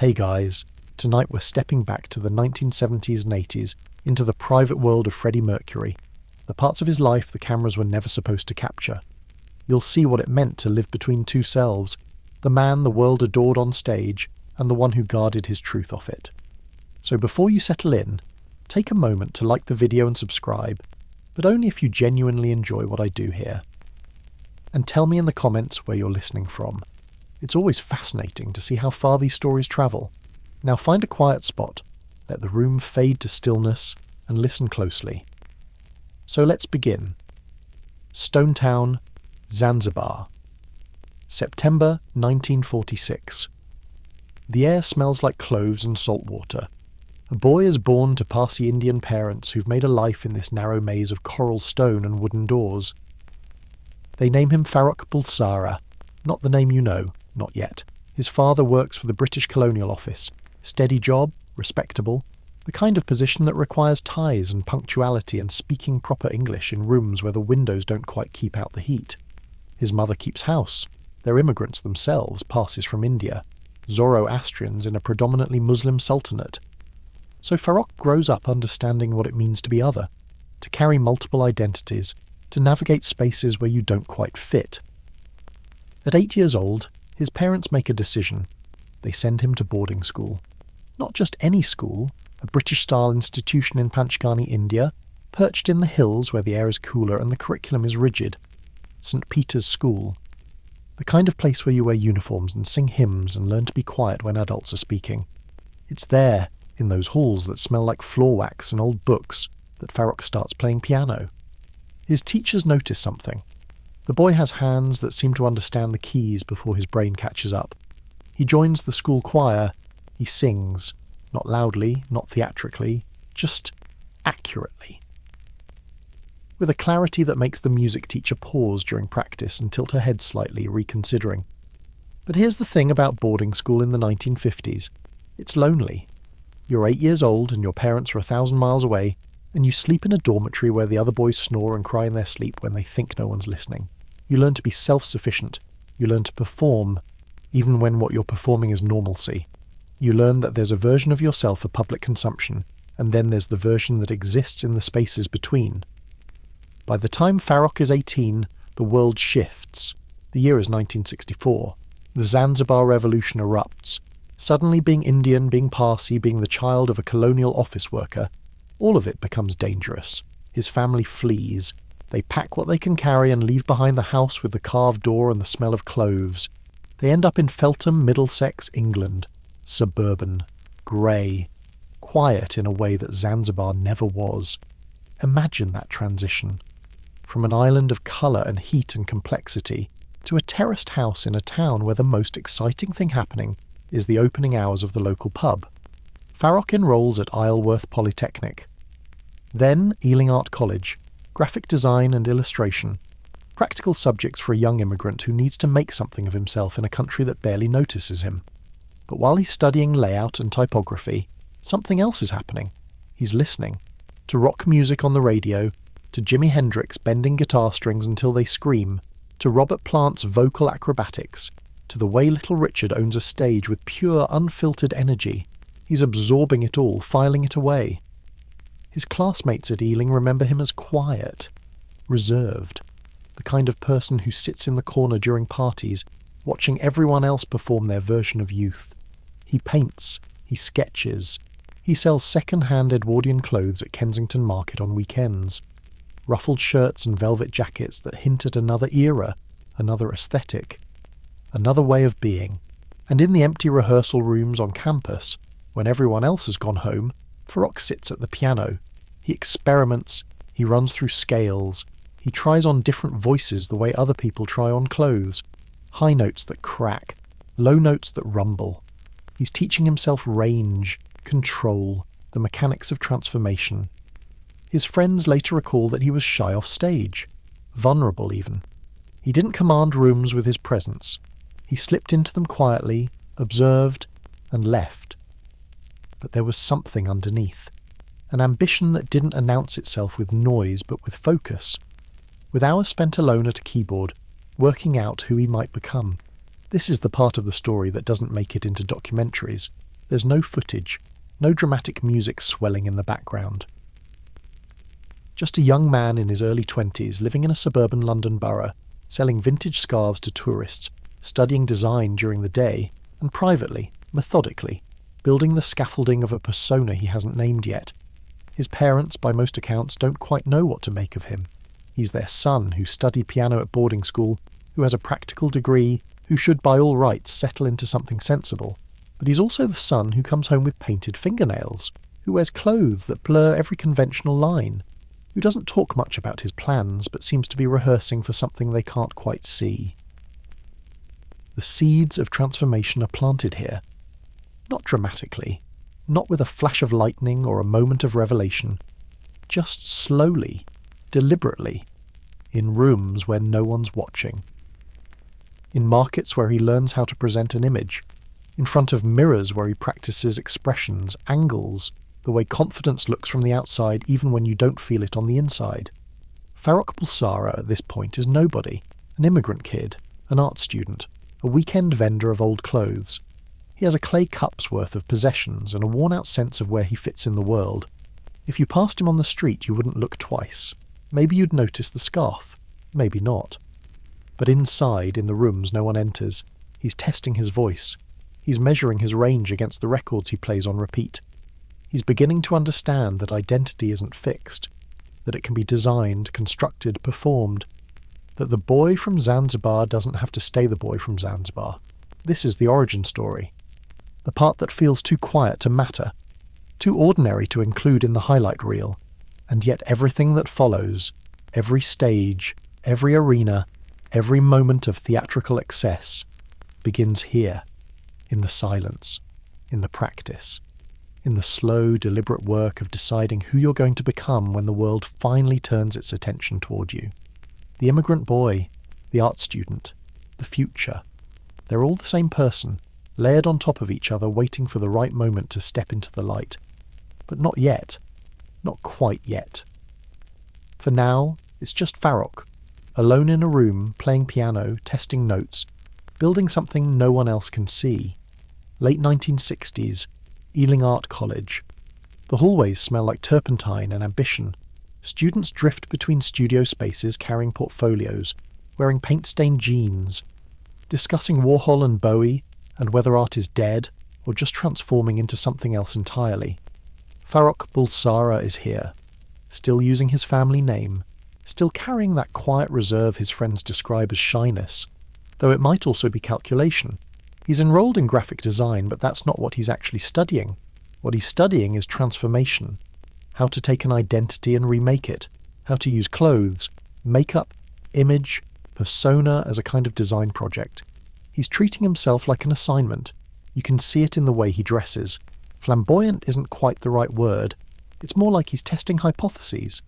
Hey guys, tonight we're stepping back to the 1970s and 80s into the private world of Freddie Mercury, the parts of his life the cameras were never supposed to capture. You'll see what it meant to live between two selves, the man the world adored on stage and the one who guarded his truth off it. So before you settle in, take a moment to like the video and subscribe, but only if you genuinely enjoy what I do here. And tell me in the comments where you're listening from. It's always fascinating to see how far these stories travel. Now find a quiet spot, let the room fade to stillness, and listen closely. So let's begin. Stone Town, Zanzibar. September 1946. The air smells like cloves and salt water. A boy is born to Parsi Indian parents who've made a life in this narrow maze of coral stone and wooden doors. They name him Farrokh Bulsara, not the name you know, not yet. His father works for the British Colonial Office. Steady job, respectable, the kind of position that requires ties and punctuality and speaking proper English in rooms where the windows don't quite keep out the heat. His mother keeps house. They're immigrants themselves, Parsis from India, Zoroastrians in a predominantly Muslim sultanate. So Farrokh grows up understanding what it means to be other, to carry multiple identities, to navigate spaces where you don't quite fit. At 8 years old, his parents make a decision. They send him to boarding school. Not just any school, a British-style institution in Panchgani, India, perched in the hills where the air is cooler and the curriculum is rigid. St. Peter's School. The kind of place where you wear uniforms and sing hymns and learn to be quiet when adults are speaking. It's there, in those halls that smell like floor wax and old books, that Farrokh starts playing piano. His teachers notice something. The boy has hands that seem to understand the keys before his brain catches up. He joins the school choir. He sings, not loudly, not theatrically, just accurately. With a clarity that makes the music teacher pause during practice and tilt her head slightly, reconsidering. But here's the thing about boarding school in the 1950s. It's lonely. You're 8 years old and your parents are 1,000 miles away, and you sleep in a dormitory where the other boys snore and cry in their sleep when they think no one's listening. You learn to be self-sufficient. You learn to perform, even when what you're performing is normalcy. You learn that there's a version of yourself for public consumption, and then there's the version that exists in the spaces between. By the time Farrokh is 18, the world shifts. The year is 1964. The Zanzibar revolution erupts. Suddenly being Indian, being Parsi, being the child of a colonial office worker, all of it becomes dangerous. His family flees. They pack what they can carry and leave behind the house with the carved door and the smell of cloves. They end up in Feltham, Middlesex, England. Suburban, grey, quiet in a way that Zanzibar never was. Imagine that transition. From an island of colour and heat and complexity to a terraced house in a town where the most exciting thing happening is the opening hours of the local pub. Farrokh enrolls at Isleworth Polytechnic. Then Ealing Art College, graphic design and illustration, practical subjects for a young immigrant who needs to make something of himself in a country that barely notices him. But while he's studying layout and typography, something else is happening. He's listening to rock music on the radio, to Jimi Hendrix bending guitar strings until they scream, to Robert Plant's vocal acrobatics, to the way Little Richard owns a stage with pure, unfiltered energy. He's absorbing it all, filing it away. His classmates at Ealing remember him as quiet, reserved, the kind of person who sits in the corner during parties, watching everyone else perform their version of youth. He paints, he sketches, he sells second-hand Edwardian clothes at Kensington Market on weekends. Ruffled shirts and velvet jackets that hint at another era, another aesthetic, another way of being. And in the empty rehearsal rooms on campus, when everyone else has gone home, Farrokh sits at the piano. He experiments, he runs through scales, he tries on different voices the way other people try on clothes. High notes that crack, low notes that rumble. He's teaching himself range, control, the mechanics of transformation. His friends later recall that he was shy off stage, vulnerable even. He didn't command rooms with his presence. He slipped into them quietly, observed, and left. But there was something underneath, an ambition that didn't announce itself with noise but with focus. With hours spent alone at a keyboard, working out who he might become. This is the part of the story that doesn't make it into documentaries. There's no footage, no dramatic music swelling in the background. Just a young man in his early 20s living in a suburban London borough, selling vintage scarves to tourists, studying design during the day, and privately, methodically, building the scaffolding of a persona he hasn't named yet. His parents, by most accounts, don't quite know what to make of him. He's their son who studied piano at boarding school, who has a practical degree, who should by all rights settle into something sensible. But he's also the son who comes home with painted fingernails, who wears clothes that blur every conventional line, who doesn't talk much about his plans but seems to be rehearsing for something they can't quite see. The seeds of transformation are planted here. Not dramatically, not with a flash of lightning or a moment of revelation, just slowly, deliberately, in rooms where no one's watching. In markets where he learns how to present an image, in front of mirrors where he practices expressions, angles, the way confidence looks from the outside even when you don't feel it on the inside. Farrokh Bulsara at this point is nobody, an immigrant kid, an art student, a weekend vendor of old clothes. He has a clay cup's worth of possessions and a worn-out sense of where he fits in the world. If you passed him on the street, you wouldn't look twice. Maybe you'd notice the scarf, maybe not. But inside, in the rooms no one enters, he's testing his voice. He's measuring his range against the records he plays on repeat. He's beginning to understand that identity isn't fixed, that it can be designed, constructed, performed, that the boy from Zanzibar doesn't have to stay the boy from Zanzibar. This is the origin story. The part that feels too quiet to matter, too ordinary to include in the highlight reel, and yet everything that follows, every stage, every arena, every moment of theatrical excess, begins here, in the silence, in the practice, in the slow, deliberate work of deciding who you're going to become when the world finally turns its attention toward you. The immigrant boy, the art student, the future, they're all the same person, layered on top of each other, waiting for the right moment to step into the light. But not yet. Not quite yet. For now, it's just Farrokh, alone in a room, playing piano, testing notes, building something no one else can see. Late 1960s, Ealing Art College. The hallways smell like turpentine and ambition. Students drift between studio spaces carrying portfolios, wearing paint-stained jeans, discussing Warhol and Bowie, and whether art is dead or just transforming into something else entirely. Farrokh Bulsara is here, still using his family name, still carrying that quiet reserve his friends describe as shyness, though it might also be calculation. He's enrolled in graphic design, but that's not what he's actually studying. What he's studying is transformation, how to take an identity and remake it, how to use clothes, makeup, image, persona as a kind of design project. He's treating himself like an assignment. You can see it in the way he dresses. Flamboyant isn't quite the right word. It's more like he's testing hypotheses.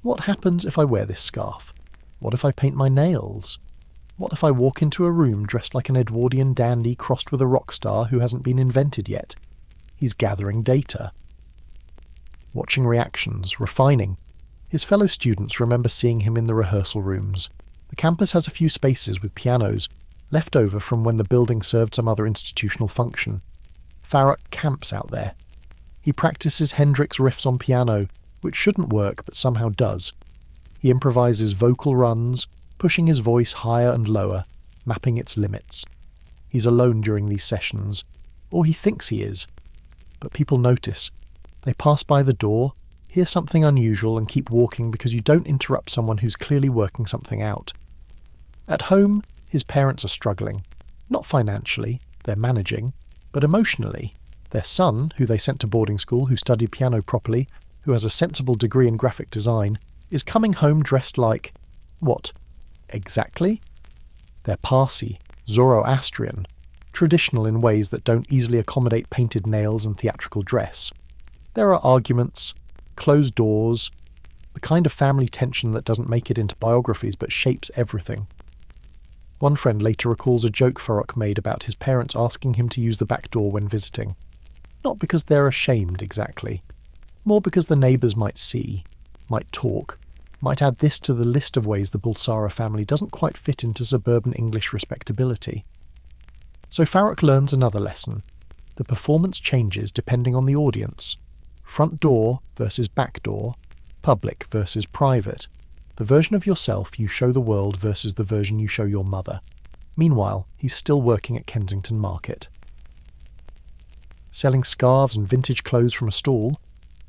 What happens if I wear this scarf? What if I paint my nails? What if I walk into a room dressed like an Edwardian dandy crossed with a rock star who hasn't been invented yet? He's gathering data. Watching reactions, refining. His fellow students remember seeing him in the rehearsal rooms. The campus has a few spaces with pianos, left over from when the building served some other institutional function. Farrokh camps out there. He practices Hendrix riffs on piano, which shouldn't work but somehow does. He improvises vocal runs, pushing his voice higher and lower, mapping its limits. He's alone during these sessions, or he thinks he is. But people notice. They pass by the door, hear something unusual and keep walking because you don't interrupt someone who's clearly working something out. At home, his parents are struggling. Not financially, they're managing, but emotionally. Their son, who they sent to boarding school, who studied piano properly, who has a sensible degree in graphic design, is coming home dressed like... what? Exactly? They're Parsi, Zoroastrian, traditional in ways that don't easily accommodate painted nails and theatrical dress. There are arguments, closed doors, the kind of family tension that doesn't make it into biographies but shapes everything. One friend later recalls a joke Farrokh made about his parents asking him to use the back door when visiting. Not because they're ashamed exactly, more because the neighbours might see, might talk, might add this to the list of ways the Bulsara family doesn't quite fit into suburban English respectability. So Farrokh learns another lesson. The performance changes depending on the audience. Front door versus back door, public versus private. The version of yourself you show the world versus the version you show your mother. Meanwhile, he's still working at Kensington Market. Selling scarves and vintage clothes from a stall.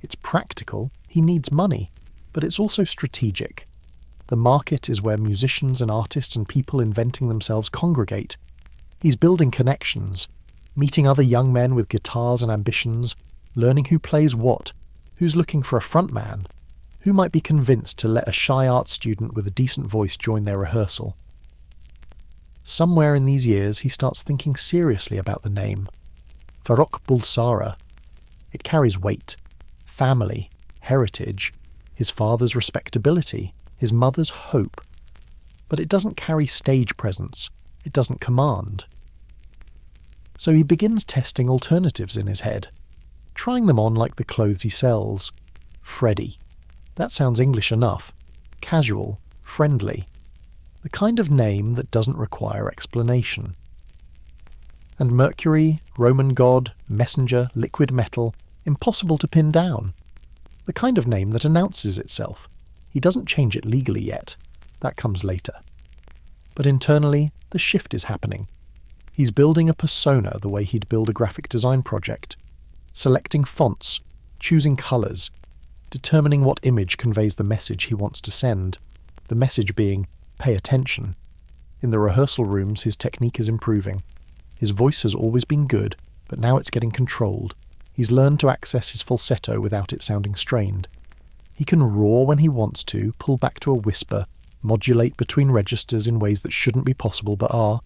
It's practical, he needs money, but it's also strategic. The market is where musicians and artists and people inventing themselves congregate. He's building connections, meeting other young men with guitars and ambitions, learning who plays what, who's looking for a frontman, who might be convinced to let a shy art student with a decent voice join their rehearsal. Somewhere in these years he starts thinking seriously about the name. Farrokh Bulsara. It carries weight, family, heritage, his father's respectability, his mother's hope. But it doesn't carry stage presence, it doesn't command. So he begins testing alternatives in his head, trying them on like the clothes he sells. Freddie. That sounds English enough. Casual, friendly. The kind of name that doesn't require explanation. And Mercury, Roman god, messenger, liquid metal, impossible to pin down. The kind of name that announces itself. He doesn't change it legally yet. That comes later. But internally, the shift is happening. He's building a persona the way he'd build a graphic design project. Selecting fonts, choosing colours, determining what image conveys the message he wants to send. The message being, pay attention. In the rehearsal rooms, his technique is improving. His voice has always been good, but now it's getting controlled. He's learned to access his falsetto without it sounding strained. He can roar when he wants to, pull back to a whisper, modulate between registers in ways that shouldn't be possible but are.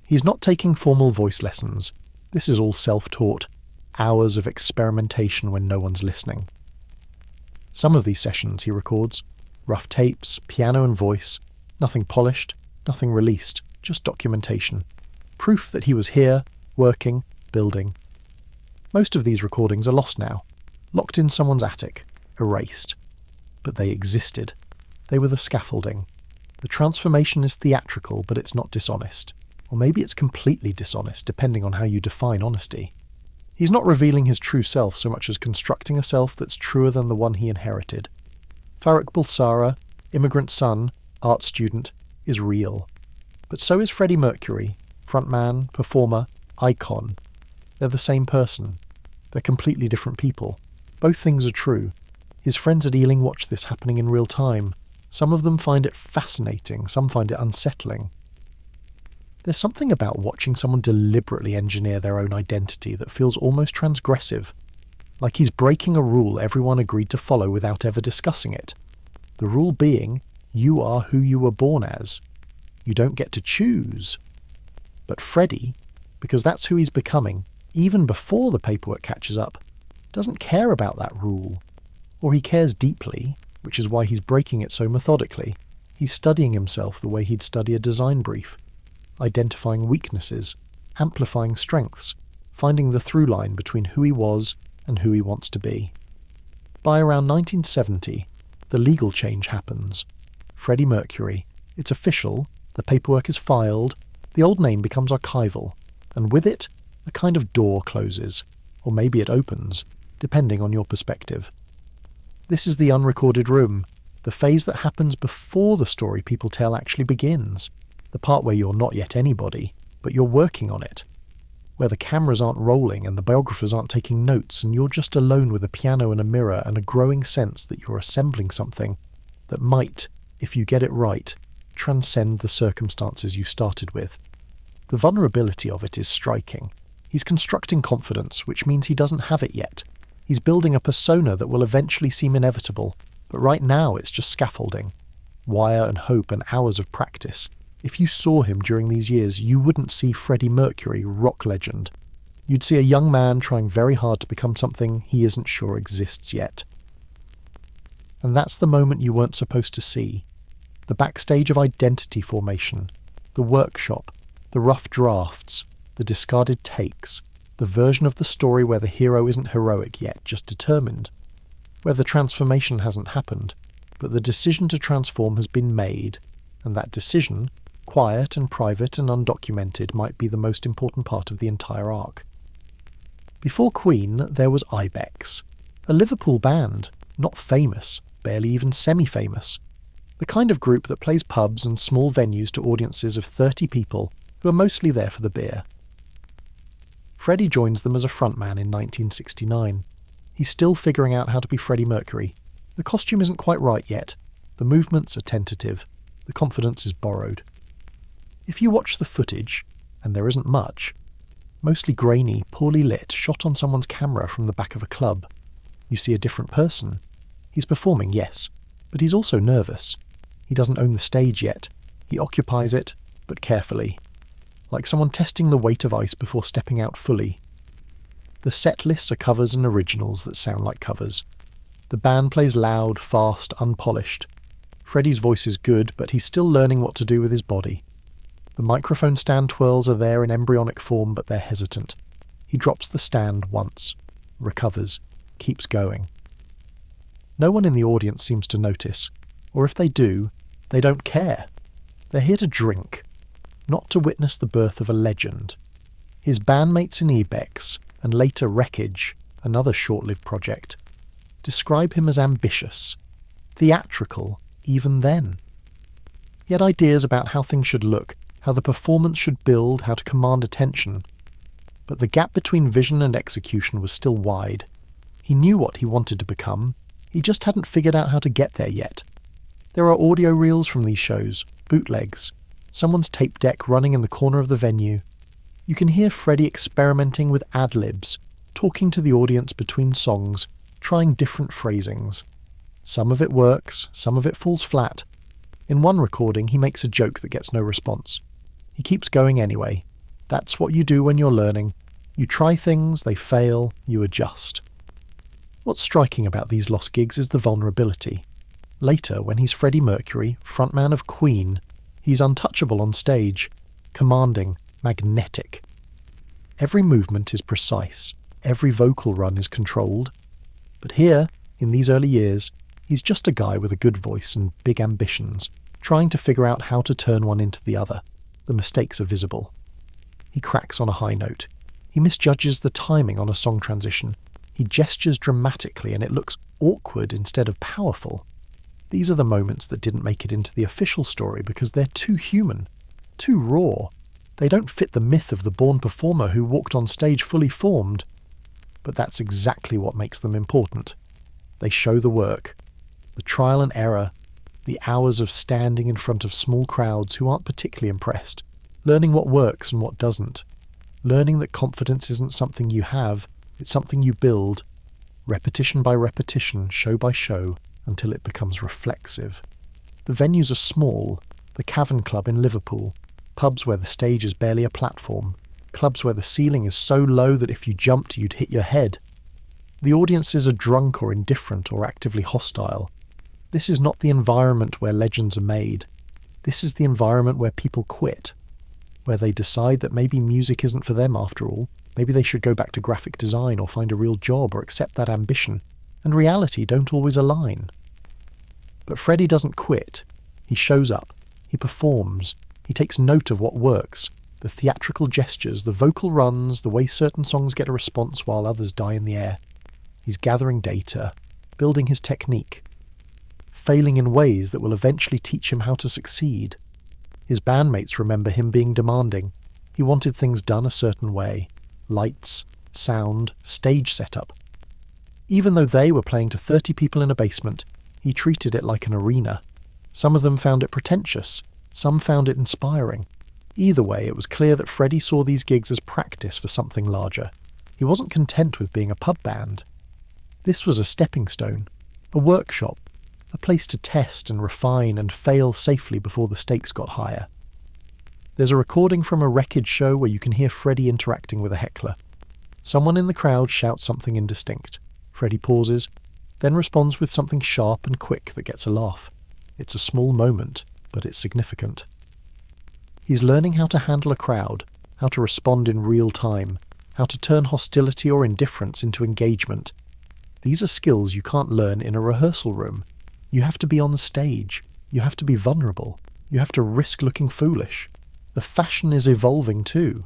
He's not taking formal voice lessons. This is all self-taught. Hours of experimentation when no one's listening. Some of these sessions he records. Rough tapes, piano and voice. Nothing polished, nothing released, just documentation. Proof that he was here, working, building. Most of these recordings are lost now, locked in someone's attic, erased. But they existed. They were the scaffolding. The transformation is theatrical, but it's not dishonest. Or maybe it's completely dishonest, depending on how you define honesty. He's not revealing his true self so much as constructing a self that's truer than the one he inherited. Farrokh Bulsara, immigrant son, art student, is real. But so is Freddie Mercury, frontman, performer, icon. They're the same person. They're completely different people. Both things are true. His friends at Ealing watch this happening in real time. Some of them find it fascinating, some find it unsettling. There's something about watching someone deliberately engineer their own identity that feels almost transgressive, like he's breaking a rule everyone agreed to follow without ever discussing it. The rule being, you are who you were born as. You don't get to choose. But Freddie, because that's who he's becoming, even before the paperwork catches up, doesn't care about that rule. Or he cares deeply, which is why he's breaking it so methodically. He's studying himself the way he'd study a design brief. Identifying weaknesses, amplifying strengths, finding the through line between who he was and who he wants to be. By around 1970, the legal change happens. Freddie Mercury. It's official, the paperwork is filed, the old name becomes archival, and with it, a kind of door closes, or maybe it opens, depending on your perspective. This is the unrecorded room, the phase that happens before the story people tell actually begins. The part where you're not yet anybody, but you're working on it. Where the cameras aren't rolling and the biographers aren't taking notes and you're just alone with a piano and a mirror and a growing sense that you're assembling something that might, if you get it right, transcend the circumstances you started with. The vulnerability of it is striking. He's constructing confidence, which means he doesn't have it yet. He's building a persona that will eventually seem inevitable, but right now it's just scaffolding. Wire and hope and hours of practice. If you saw him during these years, you wouldn't see Freddie Mercury, rock legend. You'd see a young man trying very hard to become something he isn't sure exists yet. And that's the moment you weren't supposed to see. The backstage of identity formation, the workshop, the rough drafts, the discarded takes, the version of the story where the hero isn't heroic yet, just determined, where the transformation hasn't happened, but the decision to transform has been made, and that decision, quiet and private and undocumented, might be the most important part of the entire arc. Before Queen, there was Ibex, a Liverpool band, not famous, barely even semi-famous. The kind of group that plays pubs and small venues to audiences of 30 people who are mostly there for the beer. Freddie joins them as a frontman in 1969. He's still figuring out how to be Freddie Mercury. The costume isn't quite right yet. The movements are tentative. The confidence is borrowed. If you watch the footage, and there isn't much, mostly grainy, poorly lit, shot on someone's camera from the back of a club, you see a different person. He's performing, yes, but he's also nervous. He doesn't own the stage yet. He occupies it, but carefully, like someone testing the weight of ice before stepping out fully. The set lists are covers and originals that sound like covers. The band plays loud, fast, unpolished. Freddie's voice is good, but he's still learning what to do with his body. The microphone stand twirls are there in embryonic form, but they're hesitant. He drops the stand once, recovers, keeps going. No one in the audience seems to notice, or if they do, they don't care. They're here to drink, not to witness the birth of a legend. His bandmates in Ibex, and later Wreckage, another short-lived project, describe him as ambitious, theatrical even then. He had ideas about how things should look, how the performance should build, how to command attention. But the gap between vision and execution was still wide. He knew what he wanted to become, he just hadn't figured out how to get there yet. There are audio reels from these shows, bootlegs, someone's tape deck running in the corner of the venue. You can hear Freddie experimenting with ad-libs, talking to the audience between songs, trying different phrasings. Some of it works, some of it falls flat. In one recording, he makes a joke that gets no response. He keeps going anyway. That's what you do when you're learning. You try things, they fail, you adjust. What's striking about these lost gigs is the vulnerability. Later, when he's Freddie Mercury, frontman of Queen, he's untouchable on stage, commanding, magnetic. Every movement is precise, every vocal run is controlled. But here, in these early years, he's just a guy with a good voice and big ambitions, trying to figure out how to turn one into the other. The mistakes are visible. He cracks on a high note. He misjudges the timing on a song transition. He gestures dramatically and it looks awkward instead of powerful. These are the moments that didn't make it into the official story because they're too human, too raw. They don't fit the myth of the born performer who walked on stage fully formed. But that's exactly what makes them important. They show the work, the trial and error, the hours of standing in front of small crowds who aren't particularly impressed, learning what works and what doesn't, learning that confidence isn't something you have, it's something you build, repetition by repetition, show by show, until it becomes reflexive. The venues are small, the Cavern Club in Liverpool, pubs where the stage is barely a platform, clubs where the ceiling is so low that if you jumped you'd hit your head. The audiences are drunk or indifferent or actively hostile. This is not the environment where legends are made. This is the environment where people quit, where they decide that maybe music isn't for them after all, maybe they should go back to graphic design or find a real job or accept that ambition, and reality don't always align. But Freddie doesn't quit. He shows up. He performs. He takes note of what works, the theatrical gestures, the vocal runs, the way certain songs get a response while others die in the air. He's gathering data, building his technique, failing in ways that will eventually teach him how to succeed. His bandmates remember him being demanding. He wanted things done a certain way. Lights, sound, stage setup. Even though they were playing to 30 people in a basement, he treated it like an arena. Some of them found it pretentious. Some found it inspiring. Either way, it was clear that Freddie saw these gigs as practice for something larger. He wasn't content with being a pub band. This was a stepping stone, a workshop, a place to test and refine and fail safely before the stakes got higher. There's a recording from a Wreckage show where you can hear Freddie interacting with a heckler. Someone in the crowd shouts something indistinct. Freddie pauses, then responds with something sharp and quick that gets a laugh. It's a small moment, but it's significant. He's learning how to handle a crowd, how to respond in real time, how to turn hostility or indifference into engagement. These are skills you can't learn in a rehearsal room. You have to be on the stage. You have to be vulnerable. You have to risk looking foolish. The fashion is evolving too.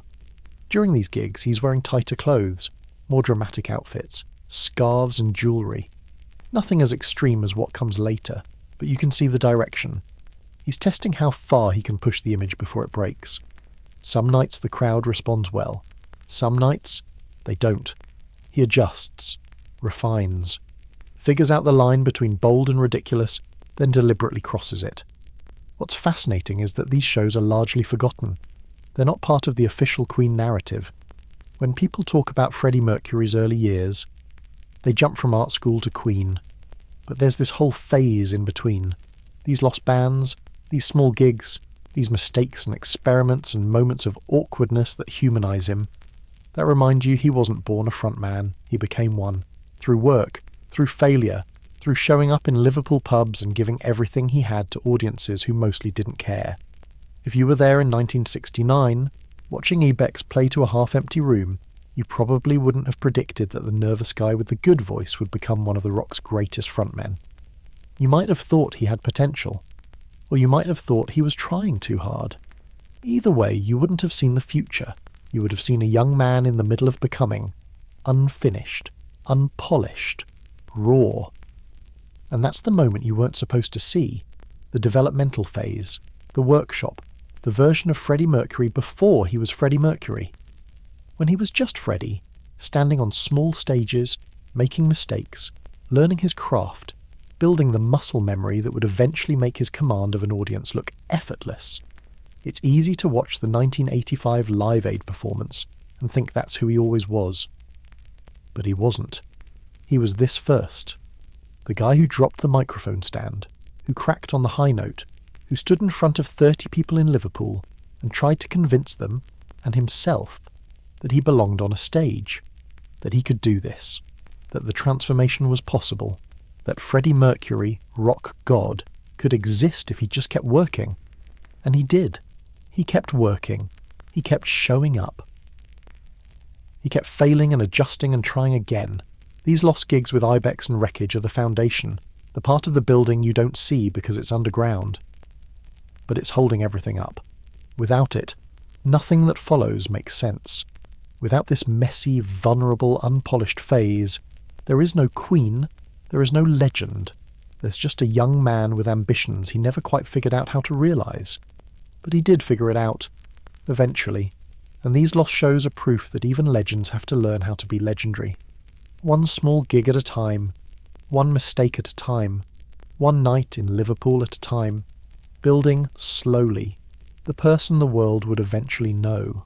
During these gigs, he's wearing tighter clothes. more dramatic outfits, scarves and jewellery. Nothing as extreme as what comes later, but you can see the direction. He's testing how far he can push the image before it breaks. Some nights the crowd responds well. Some nights, they don't. He adjusts, refines, figures out the line between bold and ridiculous, then deliberately crosses it. What's fascinating is that these shows are largely forgotten. They're not part of the official Queen narrative. When people talk about Freddie Mercury's early years, they jump from art school to Queen. But there's this whole phase in between. These lost bands, these small gigs, these mistakes and experiments and moments of awkwardness that humanise him, that remind you he wasn't born a frontman, he became one. Through work, through failure, through showing up in Liverpool pubs and giving everything he had to audiences who mostly didn't care. If you were there in 1969, watching Ibex play to a half-empty room, you probably wouldn't have predicted that the nervous guy with the good voice would become one of the rock's greatest frontmen. You might have thought he had potential, or you might have thought he was trying too hard. Either way, you wouldn't have seen the future. You would have seen a young man in the middle of becoming, unfinished, unpolished, raw. And that's the moment you weren't supposed to see, the developmental phase, the workshop, the version of Freddie Mercury before he was Freddie Mercury. When he was just Freddie, standing on small stages, making mistakes, learning his craft, building the muscle memory that would eventually make his command of an audience look effortless. It's easy to watch the 1985 Live Aid performance and think that's who he always was. But he wasn't. He was this first. The guy who dropped the microphone stand, who cracked on the high note, who stood in front of 30 people in Liverpool and tried to convince them, and himself, that he belonged on a stage, that he could do this, that the transformation was possible, that Freddie Mercury, rock god, could exist if he just kept working. And he did. He kept working. He kept showing up. He kept failing and adjusting and trying again. These lost gigs with Ibex and Wreckage are the foundation, the part of the building you don't see because it's underground. But it's holding everything up. Without it, nothing that follows makes sense. Without this messy, vulnerable, unpolished phase, there is no Queen, there is no legend. There's just a young man with ambitions he never quite figured out how to realise. But he did figure it out, eventually, and these lost shows are proof that even legends have to learn how to be legendary. One small gig at a time, one mistake at a time, one night in Liverpool at a time, building slowly, the person the world would eventually know.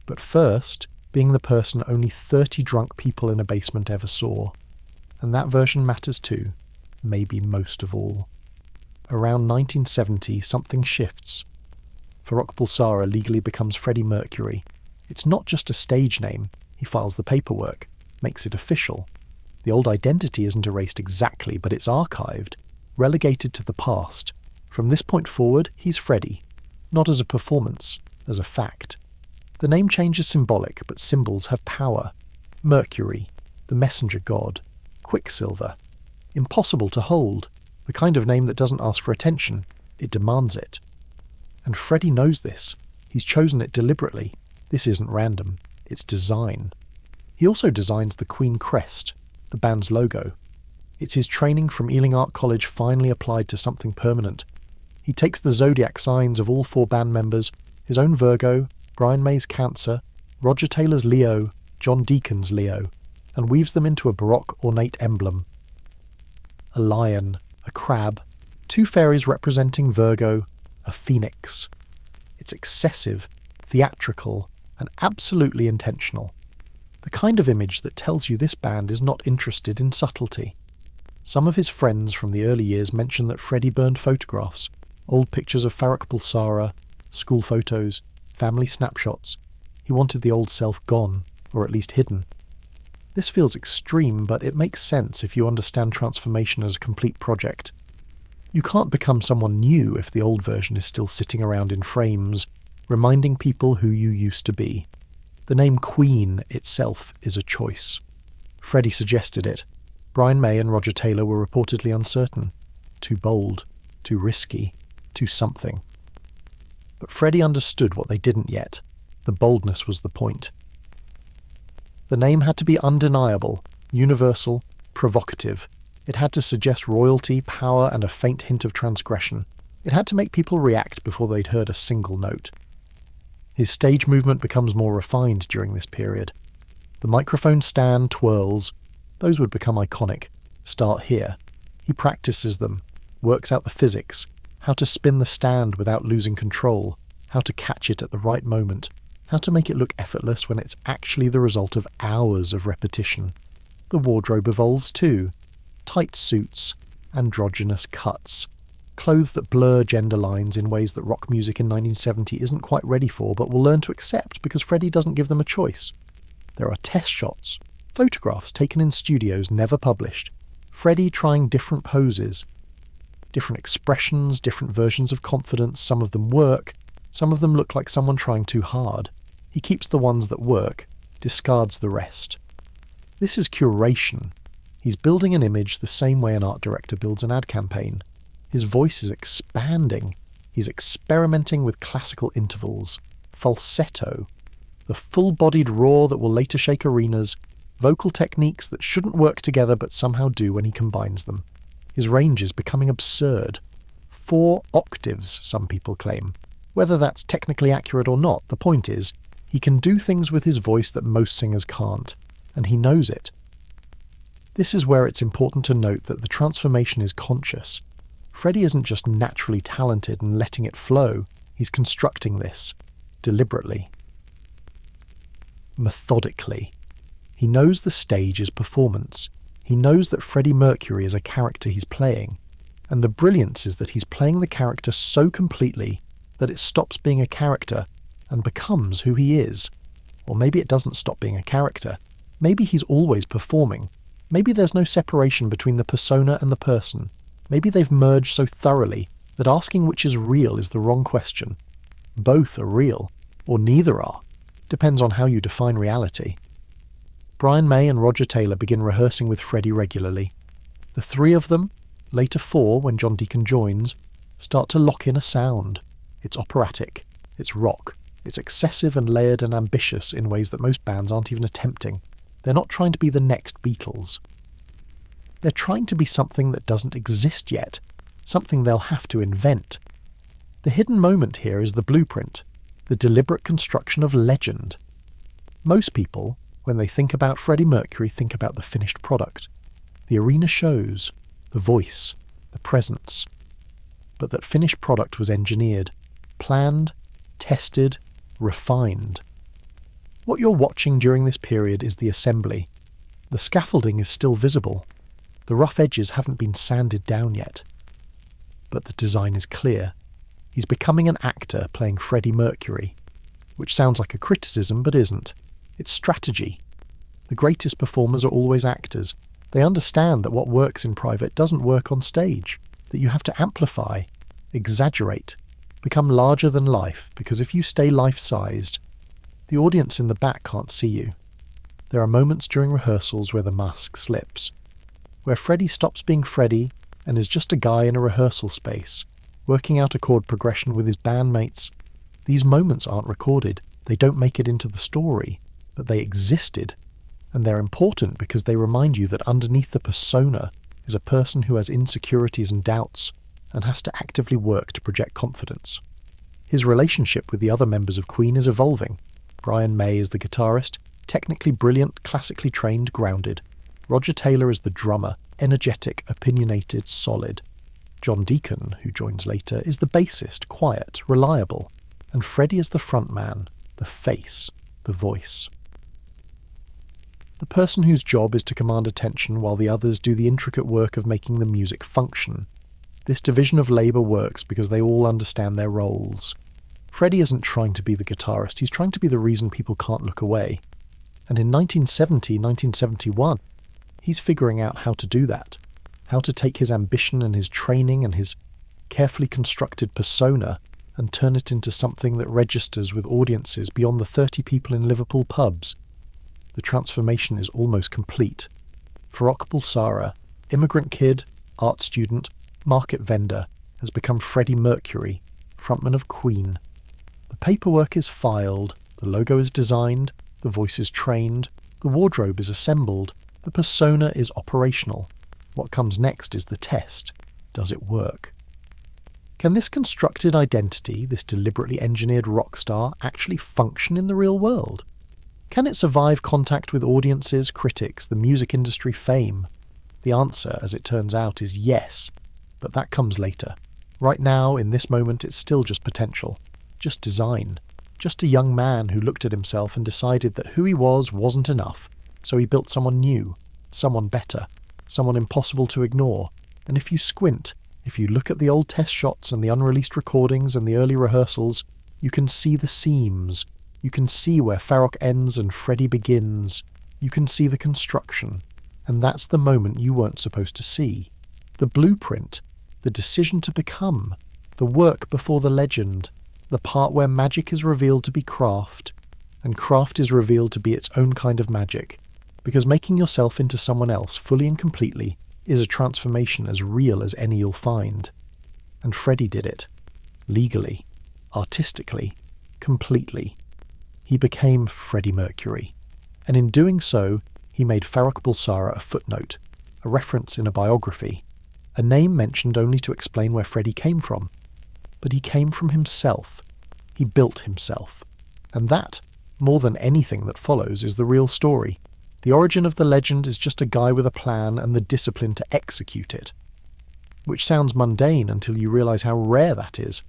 But first, being the person only 30 drunk people in a basement ever saw. And that version matters too, maybe most of all. Around 1970, something shifts. Farrokh Bulsara legally becomes Freddie Mercury. It's not just a stage name, he files the paperwork, makes it official. The old identity isn't erased exactly, but it's archived, relegated to the past. From this point forward, he's Freddie, not as a performance, as a fact. The name change is symbolic, but symbols have power. Mercury, the messenger god. Quicksilver. Impossible to hold. The kind of name that doesn't ask for attention. It demands it. And Freddie knows this. He's chosen it deliberately. This isn't random. It's design. He also designs the Queen crest, the band's logo. It's his training from Ealing Art College finally applied to something permanent. He takes the zodiac signs of all 4 band members, his own Virgo, Brian May's Cancer, Roger Taylor's Leo, John Deacon's Leo, and weaves them into a baroque ornate emblem. A lion, a crab, 2 fairies representing Virgo, a phoenix. It's excessive, theatrical, and absolutely intentional. The kind of image that tells you this band is not interested in subtlety. Some of his friends from the early years mention that Freddie burned photographs, old pictures of Farrokh Bulsara, school photos, family snapshots. He wanted the old self gone, or at least hidden. This feels extreme, but it makes sense if you understand transformation as a complete project. You can't become someone new if the old version is still sitting around in frames, reminding people who you used to be. The name Queen itself is a choice. Freddie suggested it. Brian May and Roger Taylor were reportedly uncertain. Too bold, too risky, too something. But Freddie understood what they didn't yet. The boldness was the point. The name had to be undeniable, universal, provocative. It had to suggest royalty, power, and a faint hint of transgression. It had to make people react before they'd heard a single note. His stage movement becomes more refined during this period. The microphone stand, twirls, those would become iconic. Start here. He practices them, works out the physics, how to spin the stand without losing control, how to catch it at the right moment, how to make it look effortless when it's actually the result of hours of repetition. The wardrobe evolves too. Tight suits, androgynous cuts, clothes that blur gender lines in ways that rock music in 1970 isn't quite ready for but will learn to accept because Freddie doesn't give them a choice. There are test shots, photographs taken in studios never published, Freddie trying different poses, different expressions, different versions of confidence. Some of them work, some of them look like someone trying too hard. He keeps the ones that work, discards the rest. This is curation. He's building an image the same way an art director builds an ad campaign. His voice is expanding. He's experimenting with classical intervals, falsetto, the full-bodied roar that will later shake arenas, vocal techniques that shouldn't work together but somehow do when he combines them. His range is becoming absurd. 4 octaves, some people claim. Whether that's technically accurate or not, the point is, he can do things with his voice that most singers can't, and he knows it. This is where it's important to note that the transformation is conscious. Freddie isn't just naturally talented and letting it flow, he's constructing this, deliberately. Methodically. He knows the stage is performance. He knows that Freddie Mercury is a character he's playing, and the brilliance is that he's playing the character so completely that it stops being a character and becomes who he is. Or maybe it doesn't stop being a character. Maybe he's always performing. Maybe there's no separation between the persona and the person. Maybe they've merged so thoroughly that asking which is real is the wrong question. Both are real, or neither are. Depends on how you define reality. Brian May and Roger Taylor begin rehearsing with Freddie regularly. The 3 of them, later 4 when John Deacon joins, start to lock in a sound. It's operatic, it's rock, it's excessive and layered and ambitious in ways that most bands aren't even attempting. They're not trying to be the next Beatles. They're trying to be something that doesn't exist yet, something they'll have to invent. The hidden moment here is the blueprint, the deliberate construction of legend. Most people, when they think about Freddie Mercury, think about the finished product. The arena shows, the voice, the presence. But that finished product was engineered, planned, tested, refined. What you're watching during this period is the assembly. The scaffolding is still visible. The rough edges haven't been sanded down yet. But the design is clear. He's becoming an actor playing Freddie Mercury, which sounds like a criticism but isn't. It's strategy. The greatest performers are always actors. They understand that what works in private doesn't work on stage, that you have to amplify, exaggerate, become larger than life, because if you stay life-sized, the audience in the back can't see you. There are moments during rehearsals where the mask slips, where Freddie stops being Freddie and is just a guy in a rehearsal space, working out a chord progression with his bandmates. These moments aren't recorded. They don't make it into the story, but they existed. And they're important because they remind you that underneath the persona is a person who has insecurities and doubts and has to actively work to project confidence. His relationship with the other members of Queen is evolving. Brian May is the guitarist, technically brilliant, classically trained, grounded. Roger Taylor is the drummer, energetic, opinionated, solid. John Deacon, who joins later, is the bassist, quiet, reliable. And Freddie is the frontman, the face, the voice. The person whose job is to command attention while the others do the intricate work of making the music function. This division of labour works because they all understand their roles. Freddie isn't trying to be the guitarist, he's trying to be the reason people can't look away. And in 1970, 1971, he's figuring out how to do that. How to take his ambition and his training and his carefully constructed persona and turn it into something that registers with audiences beyond the 30 people in Liverpool pubs. The transformation is almost complete. Farrokh Bulsara, immigrant kid, art student, market vendor, has become Freddie Mercury, frontman of Queen. The paperwork is filed, the logo is designed, the voice is trained, The wardrobe is assembled. The persona is operational. What comes next is the test. Does it work? Can this constructed identity, this deliberately engineered rock star, actually function in the real world? Can it survive contact with audiences, critics, the music industry, fame? The answer, as it turns out, is yes, but that comes later. Right now, in this moment, it's still just potential, just design, just a young man who looked at himself and decided that who he was wasn't enough, so he built someone new, someone better, someone impossible to ignore, and if you squint, if you look at the old test shots and the unreleased recordings and the early rehearsals, you can see the seams. You can see where Farrokh ends and Freddie begins. You can see the construction. And that's the moment you weren't supposed to see. The blueprint, the decision to become, the work before the legend, the part where magic is revealed to be craft, and craft is revealed to be its own kind of magic. Because making yourself into someone else fully and completely is a transformation as real as any you'll find. And Freddie did it. Legally. Artistically. Completely. He became Freddie Mercury. And in doing so, he made Farrokh Bulsara a footnote, a reference in a biography, a name mentioned only to explain where Freddie came from. But he came from himself. He built himself. And that, more than anything that follows, is the real story. The origin of the legend is just a guy with a plan and the discipline to execute it. Which sounds mundane until you realise how rare that is.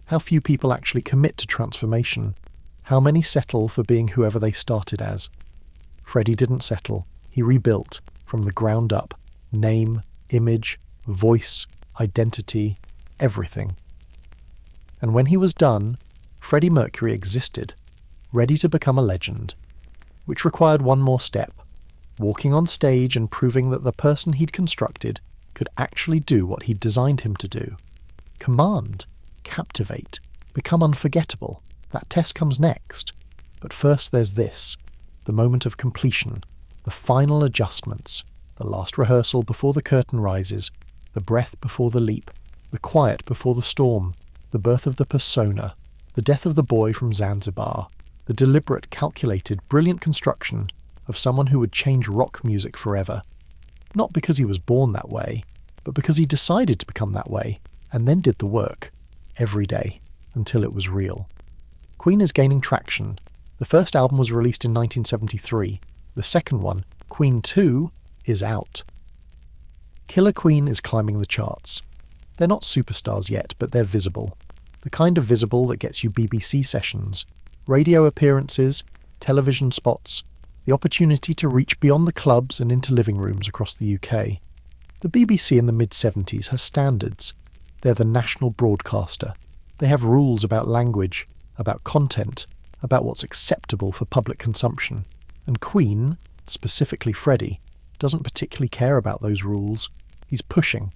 How few people actually commit to transformation. How many settle for being whoever they started as. Freddie didn't settle. He rebuilt, from the ground up, name, image, voice, identity, everything. And when he was done, Freddie Mercury existed, ready to become a legend. Which required one more step, walking on stage and proving that the person he'd constructed could actually do what he'd designed him to do. Command, captivate, become unforgettable. That test comes next. But first there's this, the moment of completion, the final adjustments, the last rehearsal before the curtain rises, the breath before the leap, the quiet before the storm, the birth of the persona, the death of the boy from Zanzibar, the deliberate, calculated, brilliant construction of someone who would change rock music forever. Not because he was born that way, but because he decided to become that way, and then did the work, every day, until it was real. Queen is gaining traction. The first album was released in 1973. The second one, Queen 2, is out. Killer Queen is climbing the charts. They're not superstars yet, but they're visible. The kind of visible that gets you BBC sessions, radio appearances, television spots, the opportunity to reach beyond the clubs and into living rooms across the UK. The BBC in the mid-70s has standards. They're the national broadcaster. They have rules about language, about content, about what's acceptable for public consumption. And Queen, specifically Freddie, doesn't particularly care about those rules. He's pushing,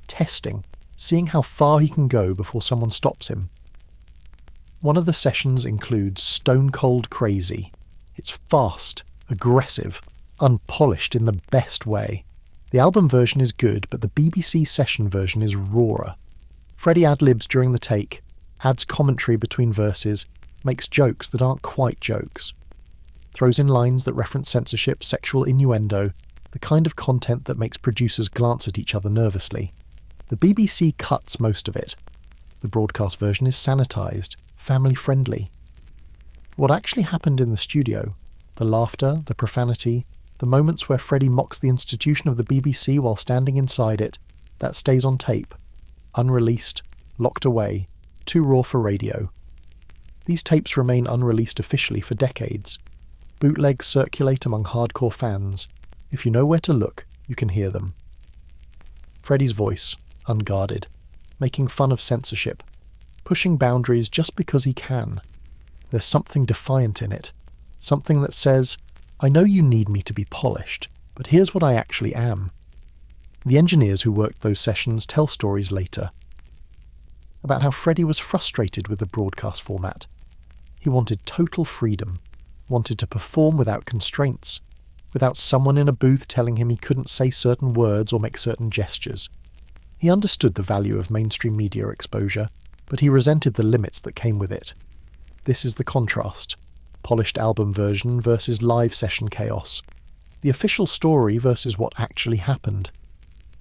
testing, seeing how far he can go before someone stops him. One of the sessions includes Stone Cold Crazy. It's fast, aggressive, unpolished in the best way. The album version is good, but the BBC session version is rawer. Freddie ad-libs during the take, adds commentary between verses, makes jokes that aren't quite jokes. Throws in lines that reference censorship, sexual innuendo, the kind of content that makes producers glance at each other nervously. The BBC cuts most of it. The broadcast version is sanitised, family-friendly. What actually happened in the studio, the laughter, the profanity, the moments where Freddie mocks the institution of the BBC while standing inside it, that stays on tape, unreleased, locked away, too raw for radio. These tapes remain unreleased officially for decades. Bootlegs circulate among hardcore fans. If you know where to look, you can hear them. Freddie's voice, unguarded, making fun of censorship, pushing boundaries just because he can. There's something defiant in it, something that says, I know you need me to be polished, but here's what I actually am. The engineers who worked those sessions tell stories later about how Freddie was frustrated with the broadcast format. He wanted total freedom, wanted to perform without constraints, without someone in a booth telling him he couldn't say certain words or make certain gestures. He understood the value of mainstream media exposure, but he resented the limits that came with it. This is the contrast. polished album version versus live session chaos, the official story versus what actually happened.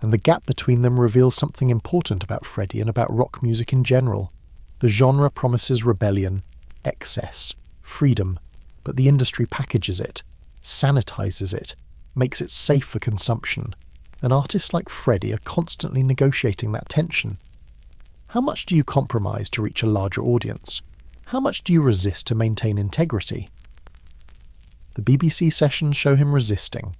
And the gap between them reveals something important about Freddie and about rock music in general. The genre promises rebellion, excess, freedom, but the industry packages it, sanitizes it, makes it safe for consumption. And artists like Freddie are constantly negotiating that tension. How much do you compromise to reach a larger audience? How much do you resist to maintain integrity? The BBC sessions show him resisting.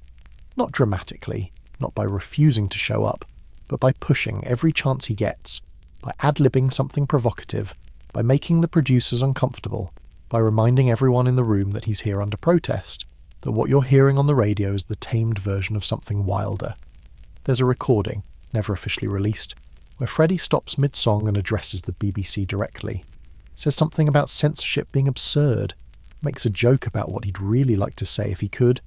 Not dramatically, not by refusing to show up, but by pushing every chance he gets, by ad-libbing something provocative, by making the producers uncomfortable, by reminding everyone in the room that he's here under protest, that what you're hearing on the radio is the tamed version of something wilder. There's a recording, never officially released, where Freddie stops mid-song and addresses the BBC directly. Says something about censorship being absurd, makes a joke about what he'd really like to say if he could.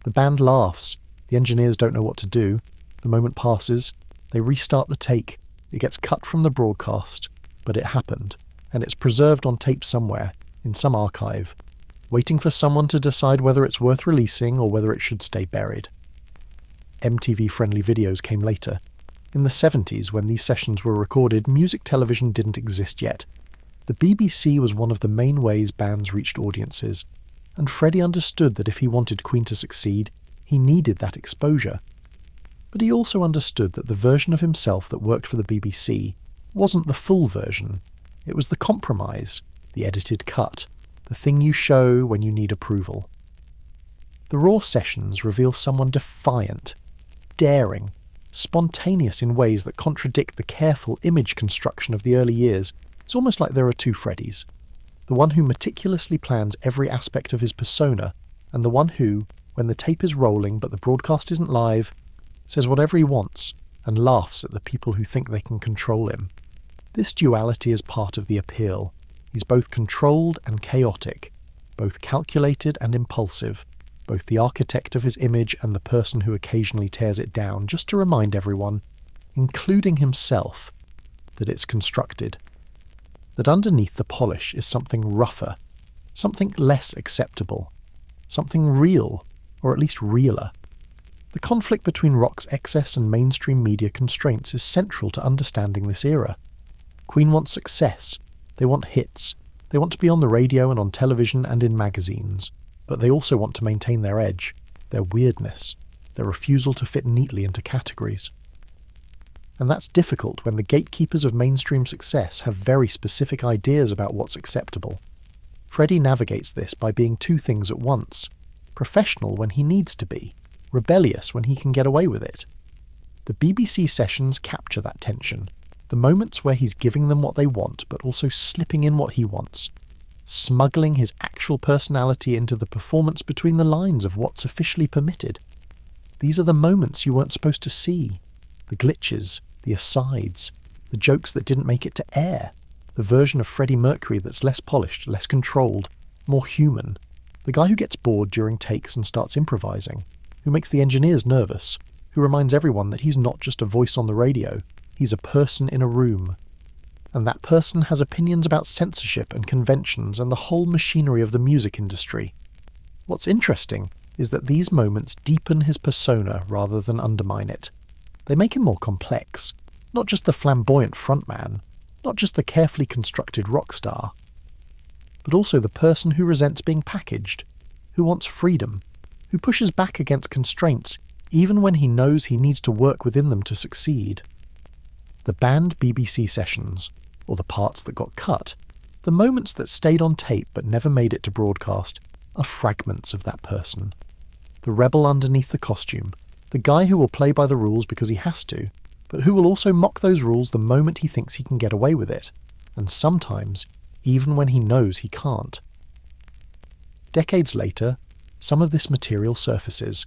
The band laughs, the engineers don't know what to do, the moment passes, they restart the take, it gets cut from the broadcast, but it happened, and it's preserved on tape somewhere, in some archive, waiting for someone to decide whether it's worth releasing or whether it should stay buried. MTV-friendly videos came later. In the 70s, when these sessions were recorded, music television didn't exist yet. The BBC was one of the main ways bands reached audiences, and Freddie understood that if he wanted Queen to succeed, he needed that exposure. But he also understood that the version of himself that worked for the BBC wasn't the full version. It was the compromise, the edited cut, the thing you show when you need approval. The raw sessions reveal someone defiant, daring, spontaneous in ways that contradict the careful image construction of the early years. It's almost like there are two Freddies. The one who meticulously plans every aspect of his persona, and the one who, when the tape is rolling but the broadcast isn't live, says whatever he wants and laughs at the people who think they can control him. This duality is part of the appeal. He's both controlled and chaotic, both calculated and impulsive, both the architect of his image and the person who occasionally tears it down, just to remind everyone, including himself, that it's constructed. That underneath the polish is something rougher, something less acceptable, something real, or at least realer. The conflict between rock's excess and mainstream media constraints is central to understanding this era. Queen wants success, they want hits, they want to be on the radio and on television and in magazines. But they also want to maintain their edge, their weirdness, their refusal to fit neatly into categories. And that's difficult when the gatekeepers of mainstream success have very specific ideas about what's acceptable. Freddie navigates this by being two things at once: professional when he needs to be, rebellious when he can get away with it. The BBC sessions capture that tension, the moments where he's giving them what they want but also slipping in what he wants, smuggling his actual personality into the performance between the lines of what's officially permitted. These are the moments you weren't supposed to see. The glitches, the asides, the jokes that didn't make it to air, the version of Freddie Mercury that's less polished, less controlled, more human, the guy who gets bored during takes and starts improvising, who makes the engineers nervous, who reminds everyone that he's not just a voice on the radio, he's a person in a room. And that person has opinions about censorship and conventions and the whole machinery of the music industry. What's interesting is that these moments deepen his persona rather than undermine it. They make him more complex, not just the flamboyant frontman, not just the carefully constructed rock star, but also the person who resents being packaged, who wants freedom, who pushes back against constraints even when he knows he needs to work within them to succeed. The banned BBC sessions, or the parts that got cut, the moments that stayed on tape but never made it to broadcast, are fragments of that person. The rebel underneath the costume, the guy who will play by the rules because he has to, but who will also mock those rules the moment he thinks he can get away with it, and sometimes even when he knows he can't. Decades later, some of this material surfaces.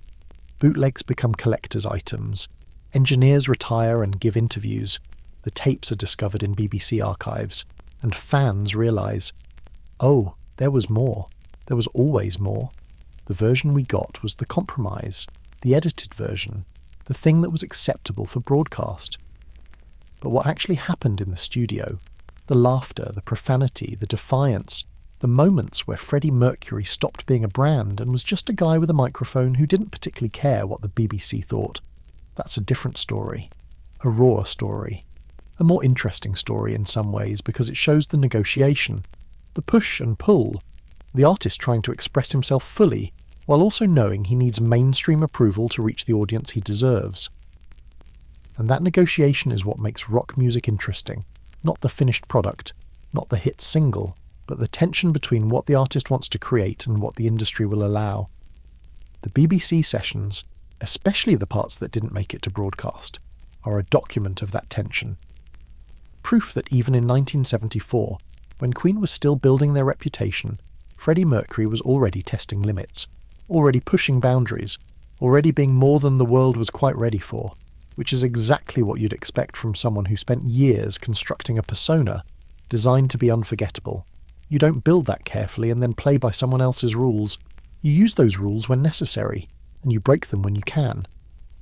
Bootlegs become collector's items. Engineers retire and give interviews. The tapes are discovered in BBC archives, and fans realise, oh, there was more. There was always more. The version we got was the compromise, the edited version, the thing that was acceptable for broadcast. But what actually happened in the studio, the laughter, the profanity, the defiance, The moments where Freddie Mercury stopped being a brand and was just a guy with a microphone who didn't particularly care what the BBC thought. That's a different story. A rawer story. A more interesting story in some ways because it shows the negotiation, the push and pull, the artist trying to express himself fully while also knowing he needs mainstream approval to reach the audience he deserves. And that negotiation is what makes rock music interesting, not the finished product, not the hit single, but the tension between what the artist wants to create and what the industry will allow. The BBC sessions, especially the parts that didn't make it to broadcast, are a document of that tension. Proof that even in 1974, when Queen was still building their reputation, Freddie Mercury was already testing limits, already pushing boundaries, already being more than the world was quite ready for, which is exactly what you'd expect from someone who spent years constructing a persona designed to be unforgettable. You don't build that carefully and then play by someone else's rules. You use those rules when necessary, and you break them when you can.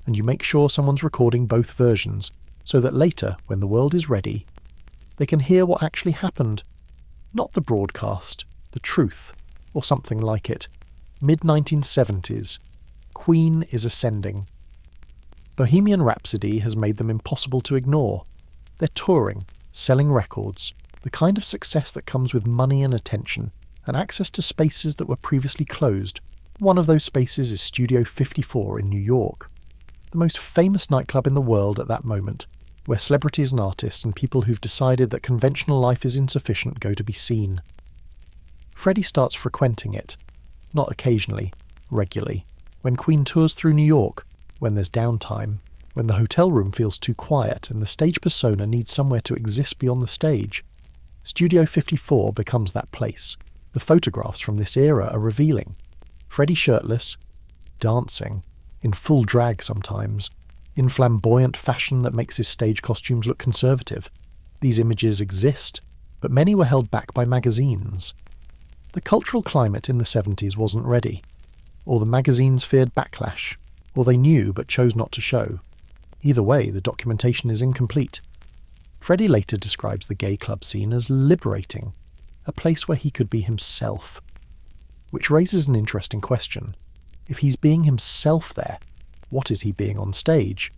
And you make sure someone's recording both versions, so that later, when the world is ready, they can hear what actually happened. Not the broadcast, the truth, or something like it. Mid-1970s. Queen is ascending. Bohemian Rhapsody has made them impossible to ignore. They're touring, selling records, the kind of success that comes with money and attention, and access to spaces that were previously closed. One of those spaces is Studio 54 in New York, the most famous nightclub in the world at that moment, where celebrities and artists and people who've decided that conventional life is insufficient go to be seen. Freddie starts frequenting it, not occasionally, regularly, when Queen tours through New York, when there's downtime, when the hotel room feels too quiet and the stage persona needs somewhere to exist beyond the stage. Studio 54 becomes that place. The photographs from this era are revealing. Freddie shirtless, dancing, in full drag sometimes, in flamboyant fashion that makes his stage costumes look conservative. These images exist, but many were held back by magazines. The cultural climate in the 70s wasn't ready, or the magazines feared backlash, or they knew but chose not to show. Either way, the documentation is incomplete. Freddie later describes the gay club scene as liberating, a place where he could be himself. Which raises an interesting question. If he's being himself there, what is he being on stage?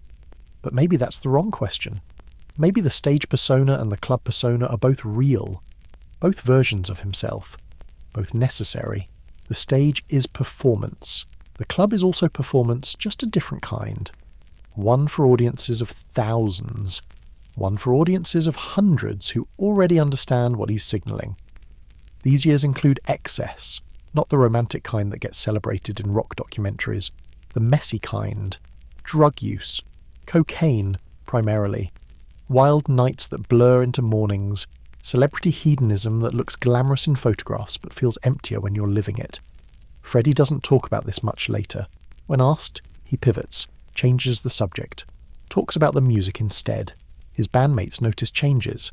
But maybe that's the wrong question. Maybe the stage persona and the club persona are both real, both versions of himself, both necessary. The stage is performance. The club is also performance, just a different kind. One for audiences of thousands. One for audiences of hundreds who already understand what he's signalling. These years include excess, not the romantic kind that gets celebrated in rock documentaries, the messy kind, drug use, cocaine primarily, wild nights that blur into mornings, celebrity hedonism that looks glamorous in photographs but feels emptier when you're living it. Freddie doesn't talk about this much later. When asked, he pivots, changes the subject, talks about the music instead. His bandmates notice changes.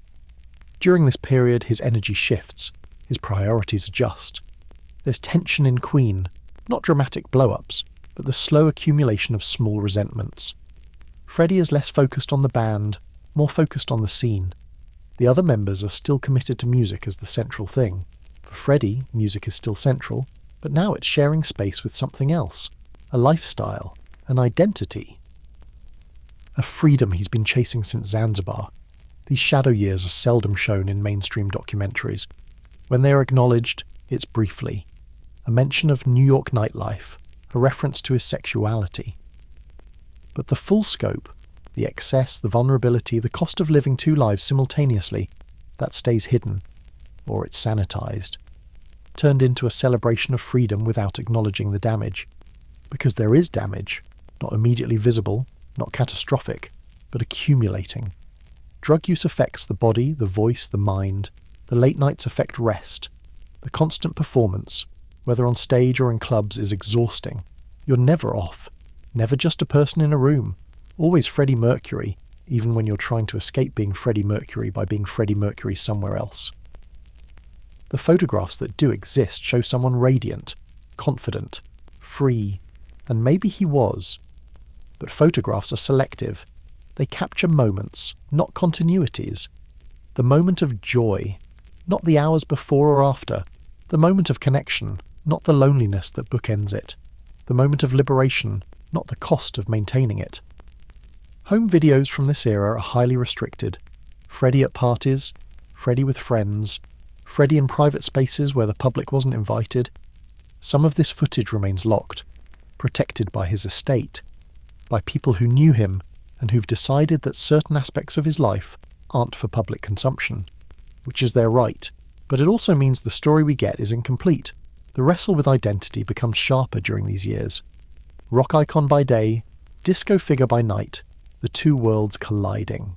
During this period, his energy shifts, his priorities adjust. There's tension in Queen, not dramatic blow-ups, but the slow accumulation of small resentments. Freddie is less focused on the band, more focused on the scene. The other members are still committed to music as the central thing. For Freddie, music is still central, but now it's sharing space with something else, a lifestyle, an identity. A freedom he's been chasing since Zanzibar. These shadow years are seldom shown in mainstream documentaries. When they are acknowledged, it's briefly. A mention of New York nightlife, a reference to his sexuality. But the full scope, the excess, the vulnerability, the cost of living two lives simultaneously, that stays hidden, or it's sanitized. Turned into a celebration of freedom without acknowledging the damage. Because there is damage, not immediately visible, not catastrophic, but accumulating. Drug use affects the body, the voice, the mind. The late nights affect rest. The constant performance, whether on stage or in clubs, is exhausting. You're never off. Never just a person in a room. Always Freddie Mercury, even when you're trying to escape being Freddie Mercury by being Freddie Mercury somewhere else. The photographs that do exist show someone radiant, confident, free, and maybe he was. But photographs are selective. They capture moments, not continuities. The moment of joy, not the hours before or after, The moment of connection, not the loneliness that bookends it. The moment of liberation, not the cost of maintaining it. Home videos from this era are highly restricted. Freddie at parties, Freddie with friends, Freddie in private spaces where the public wasn't invited. Some of this footage remains locked, protected by his estate, by people who knew him and who've decided that certain aspects of his life aren't for public consumption, which is their right, but it also means the story we get is incomplete. The wrestle with identity becomes sharper during these years. Rock icon by day, disco figure by night, the two worlds colliding.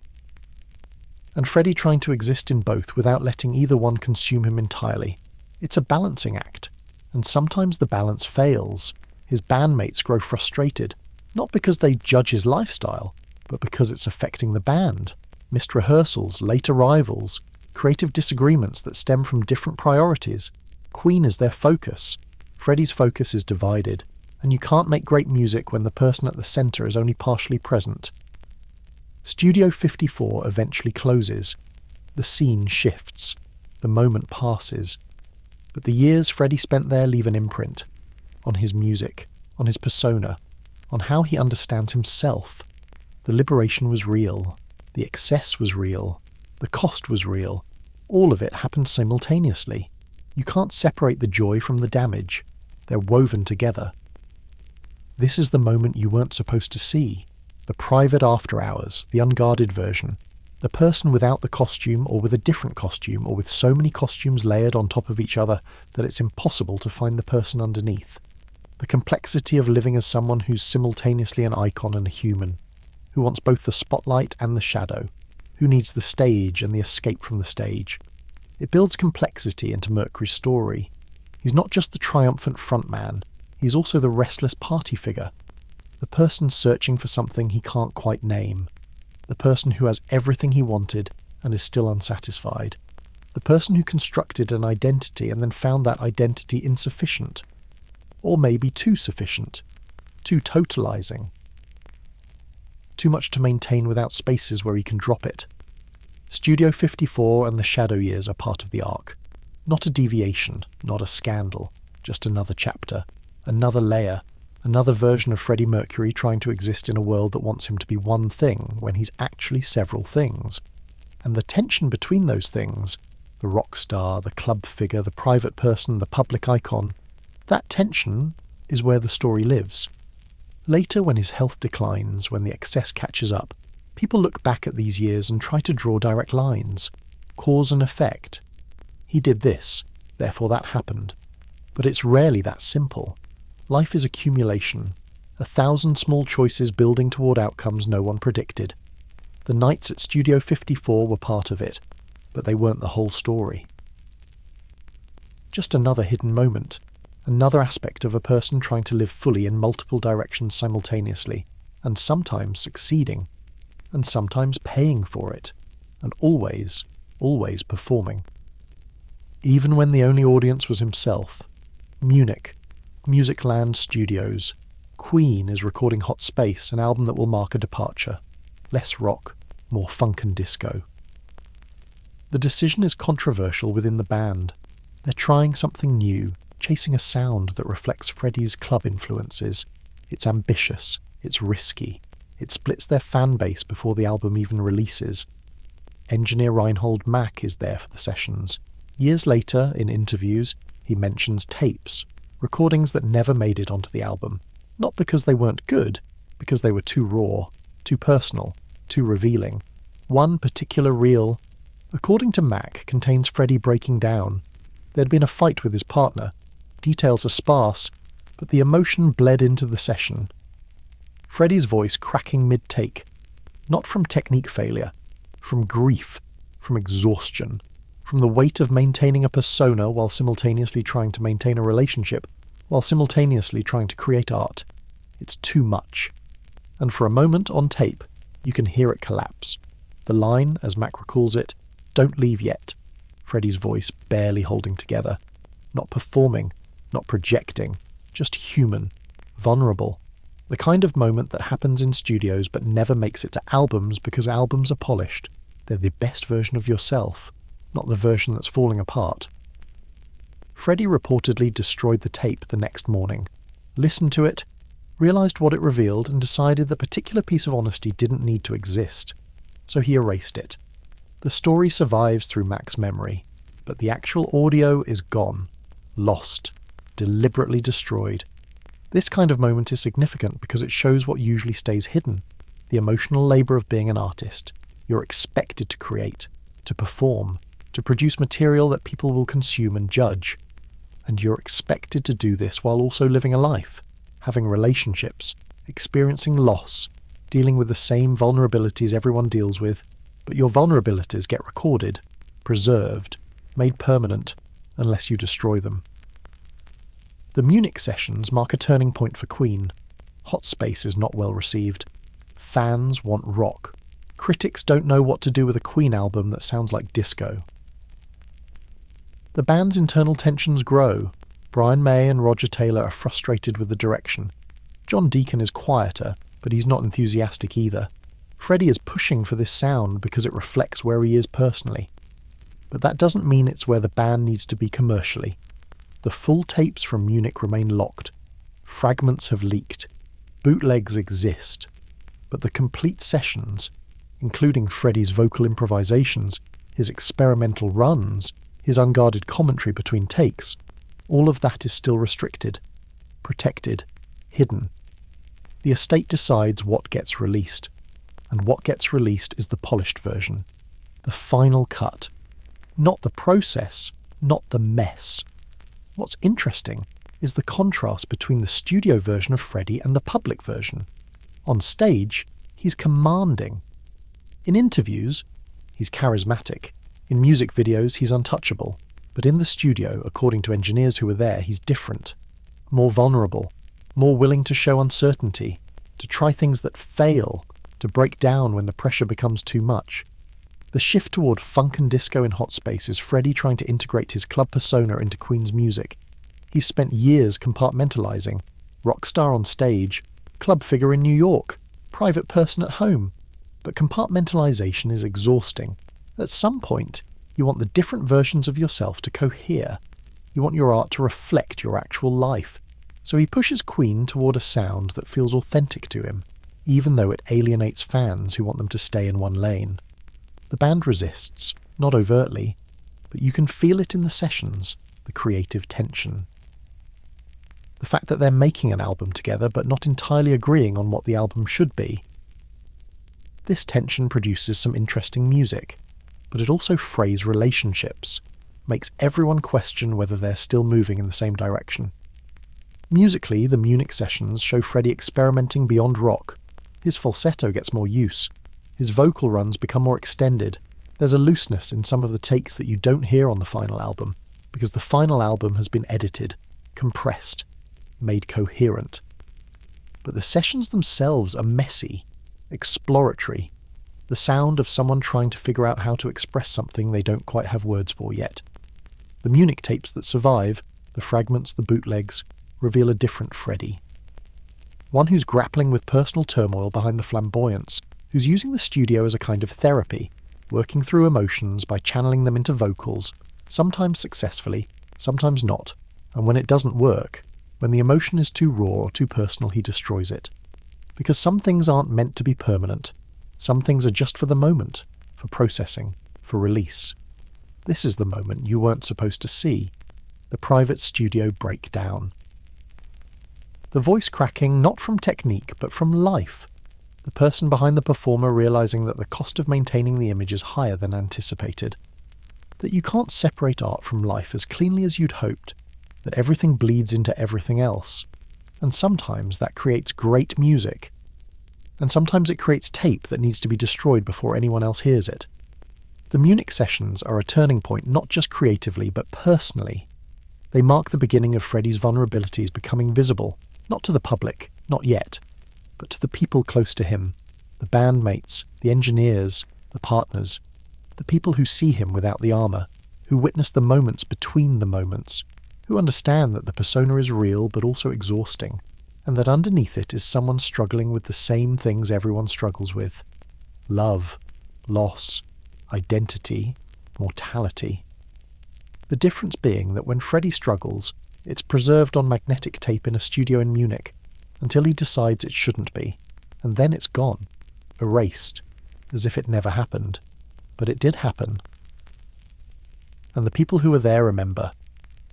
And Freddie trying to exist in both without letting either one consume him entirely. It's a balancing act, and sometimes the balance fails. His bandmates grow frustrated, not because they judge his lifestyle, but because it's affecting the band. Missed rehearsals, late arrivals, creative disagreements that stem from different priorities. Queen is their focus. Freddie's focus is divided, and you can't make great music when the person at the centre is only partially present. Studio 54 eventually closes. The scene shifts. The moment passes. But the years Freddie spent there leave an imprint. On his music, on his persona, on how he understands himself. The liberation was real. The excess was real. The cost was real. All of it happened simultaneously. You can't separate the joy from the damage. They're woven together. This is the moment you weren't supposed to see. The private after hours, the unguarded version. The person without the costume or with a different costume or with so many costumes layered on top of each other that it's impossible to find the person underneath. The complexity of living as someone who's simultaneously an icon and a human, who wants both the spotlight and the shadow, who needs the stage and the escape from the stage. It builds complexity into Mercury's story. He's not just the triumphant frontman, he's also the restless party figure, the person searching for something he can't quite name, the person who has everything he wanted and is still unsatisfied, the person who constructed an identity and then found that identity insufficient, or maybe too sufficient, too totalizing. Too much to maintain without spaces where he can drop it. Studio 54 and the shadow years are part of the arc. Not a deviation, not a scandal, just another chapter, another layer, another version of Freddie Mercury trying to exist in a world that wants him to be one thing when he's actually several things. And the tension between those things, the rock star, the club figure, the private person, the public icon, that tension is where the story lives. Later, when his health declines, when the excess catches up, people look back at these years and try to draw direct lines, cause and effect. He did this, therefore that happened. But it's rarely that simple. Life is accumulation, 1,000 small choices building toward outcomes no one predicted. The nights at Studio 54 were part of it, but they weren't the whole story. Just another hidden moment, another aspect of a person trying to live fully in multiple directions simultaneously, and sometimes succeeding, and sometimes paying for it, and always, always performing. Even when the only audience was himself. Munich, Musicland Studios. Queen is recording Hot Space, an album that will mark a departure. Less rock, more funk and disco. The decision is controversial within the band. They're trying something new, chasing a sound that reflects Freddie's club influences. It's ambitious, it's risky. It splits their fan base before the album even releases. Engineer Reinhold Mack is there for the sessions. Years later, in interviews, he mentions tapes, recordings that never made it onto the album. Not because they weren't good, because they were too raw, too personal, too revealing. One particular reel, according to Mack, contains Freddie breaking down. There'd been a fight with his partner. Details are sparse, but the emotion bled into the session. Freddie's voice cracking mid-take, not from technique failure, from grief, from exhaustion, from the weight of maintaining a persona while simultaneously trying to maintain a relationship, while simultaneously trying to create art. It's too much. And for a moment on tape, you can hear it collapse. The line, as Mac recalls it, "Don't leave yet," Freddie's voice barely holding together. Not performing, not projecting, just human, vulnerable. The kind of moment that happens in studios but never makes it to albums because albums are polished. They're the best version of yourself, not the version that's falling apart. Freddie reportedly destroyed the tape the next morning, listened to it, realised what it revealed, and decided the particular piece of honesty didn't need to exist. So he erased it. The story survives through Mac's memory, but the actual audio is gone, lost, deliberately destroyed. This kind of moment is significant because it shows what usually stays hidden, the emotional labour of being an artist. You're expected to create, to perform, to produce material that people will consume and judge. And you're expected to do this while also living a life, having relationships, experiencing loss, dealing with the same vulnerabilities everyone deals with, but your vulnerabilities get recorded, preserved, made permanent, unless you destroy them. The Munich sessions mark a turning point for Queen. Hot Space is not well received. Fans want rock. Critics don't know what to do with a Queen album that sounds like disco. The band's internal tensions grow. Brian May and Roger Taylor are frustrated with the direction. John Deacon is quieter, but he's not enthusiastic either. Freddie is pushing for this sound because it reflects where he is personally. But that doesn't mean it's where the band needs to be commercially. The full tapes from Munich remain locked. Fragments have leaked. Bootlegs exist. But the complete sessions, including Freddie's vocal improvisations, his experimental runs, his unguarded commentary between takes, all of that is still restricted, protected, hidden. The estate decides what gets released, and what gets released is the polished version, the final cut. Not the process, not the mess. What's interesting is the contrast between the studio version of Freddie and the public version. On stage, he's commanding. In interviews, he's charismatic. In music videos, he's untouchable. But in the studio, according to engineers who were there, he's different. More vulnerable. More willing to show uncertainty. To try things that fail. To break down when the pressure becomes too much. The shift toward funk and disco in Hot Space is Freddie trying to integrate his club persona into Queen's music. He's spent years compartmentalizing. Rock star on stage, club figure in New York, private person at home. But compartmentalization is exhausting. At some point, you want the different versions of yourself to cohere. You want your art to reflect your actual life. So he pushes Queen toward a sound that feels authentic to him, even though it alienates fans who want them to stay in one lane. The band resists, not overtly, but you can feel it in the sessions, the creative tension. The fact that they're making an album together but not entirely agreeing on what the album should be. This tension produces some interesting music, but it also frays relationships, makes everyone question whether they're still moving in the same direction. Musically, the Munich sessions show Freddie experimenting beyond rock. His falsetto gets more use. His vocal runs become more extended. There's a looseness in some of the takes that you don't hear on the final album, because the final album has been edited, compressed, made coherent. But the sessions themselves are messy, exploratory, the sound of someone trying to figure out how to express something they don't quite have words for yet. The Munich tapes that survive, the fragments, the bootlegs, reveal a different Freddie. One who's grappling with personal turmoil behind the flamboyance, who's using the studio as a kind of therapy, working through emotions by channeling them into vocals, sometimes successfully, sometimes not, and when it doesn't work, when the emotion is too raw or too personal, he destroys it. Because some things aren't meant to be permanent. Some things are just for the moment, for processing, for release. This is the moment you weren't supposed to see, the private studio breakdown. The voice cracking not from technique but from life. The person behind the performer realizing that the cost of maintaining the image is higher than anticipated. That you can't separate art from life as cleanly as you'd hoped. That everything bleeds into everything else. And sometimes that creates great music. And sometimes it creates tape that needs to be destroyed before anyone else hears it. The Munich sessions are a turning point not just creatively but personally. They mark the beginning of Freddie's vulnerabilities becoming visible, not to the public, not yet, but to the people close to him, the bandmates, the engineers, the partners, the people who see him without the armour, who witness the moments between the moments, who understand that the persona is real but also exhausting, and that underneath it is someone struggling with the same things everyone struggles with: love, loss, identity, mortality. The difference being that when Freddie struggles, it's preserved on magnetic tape in a studio in Munich until he decides it shouldn't be, and then it's gone, erased, as if it never happened. But it did happen. And the people who were there remember,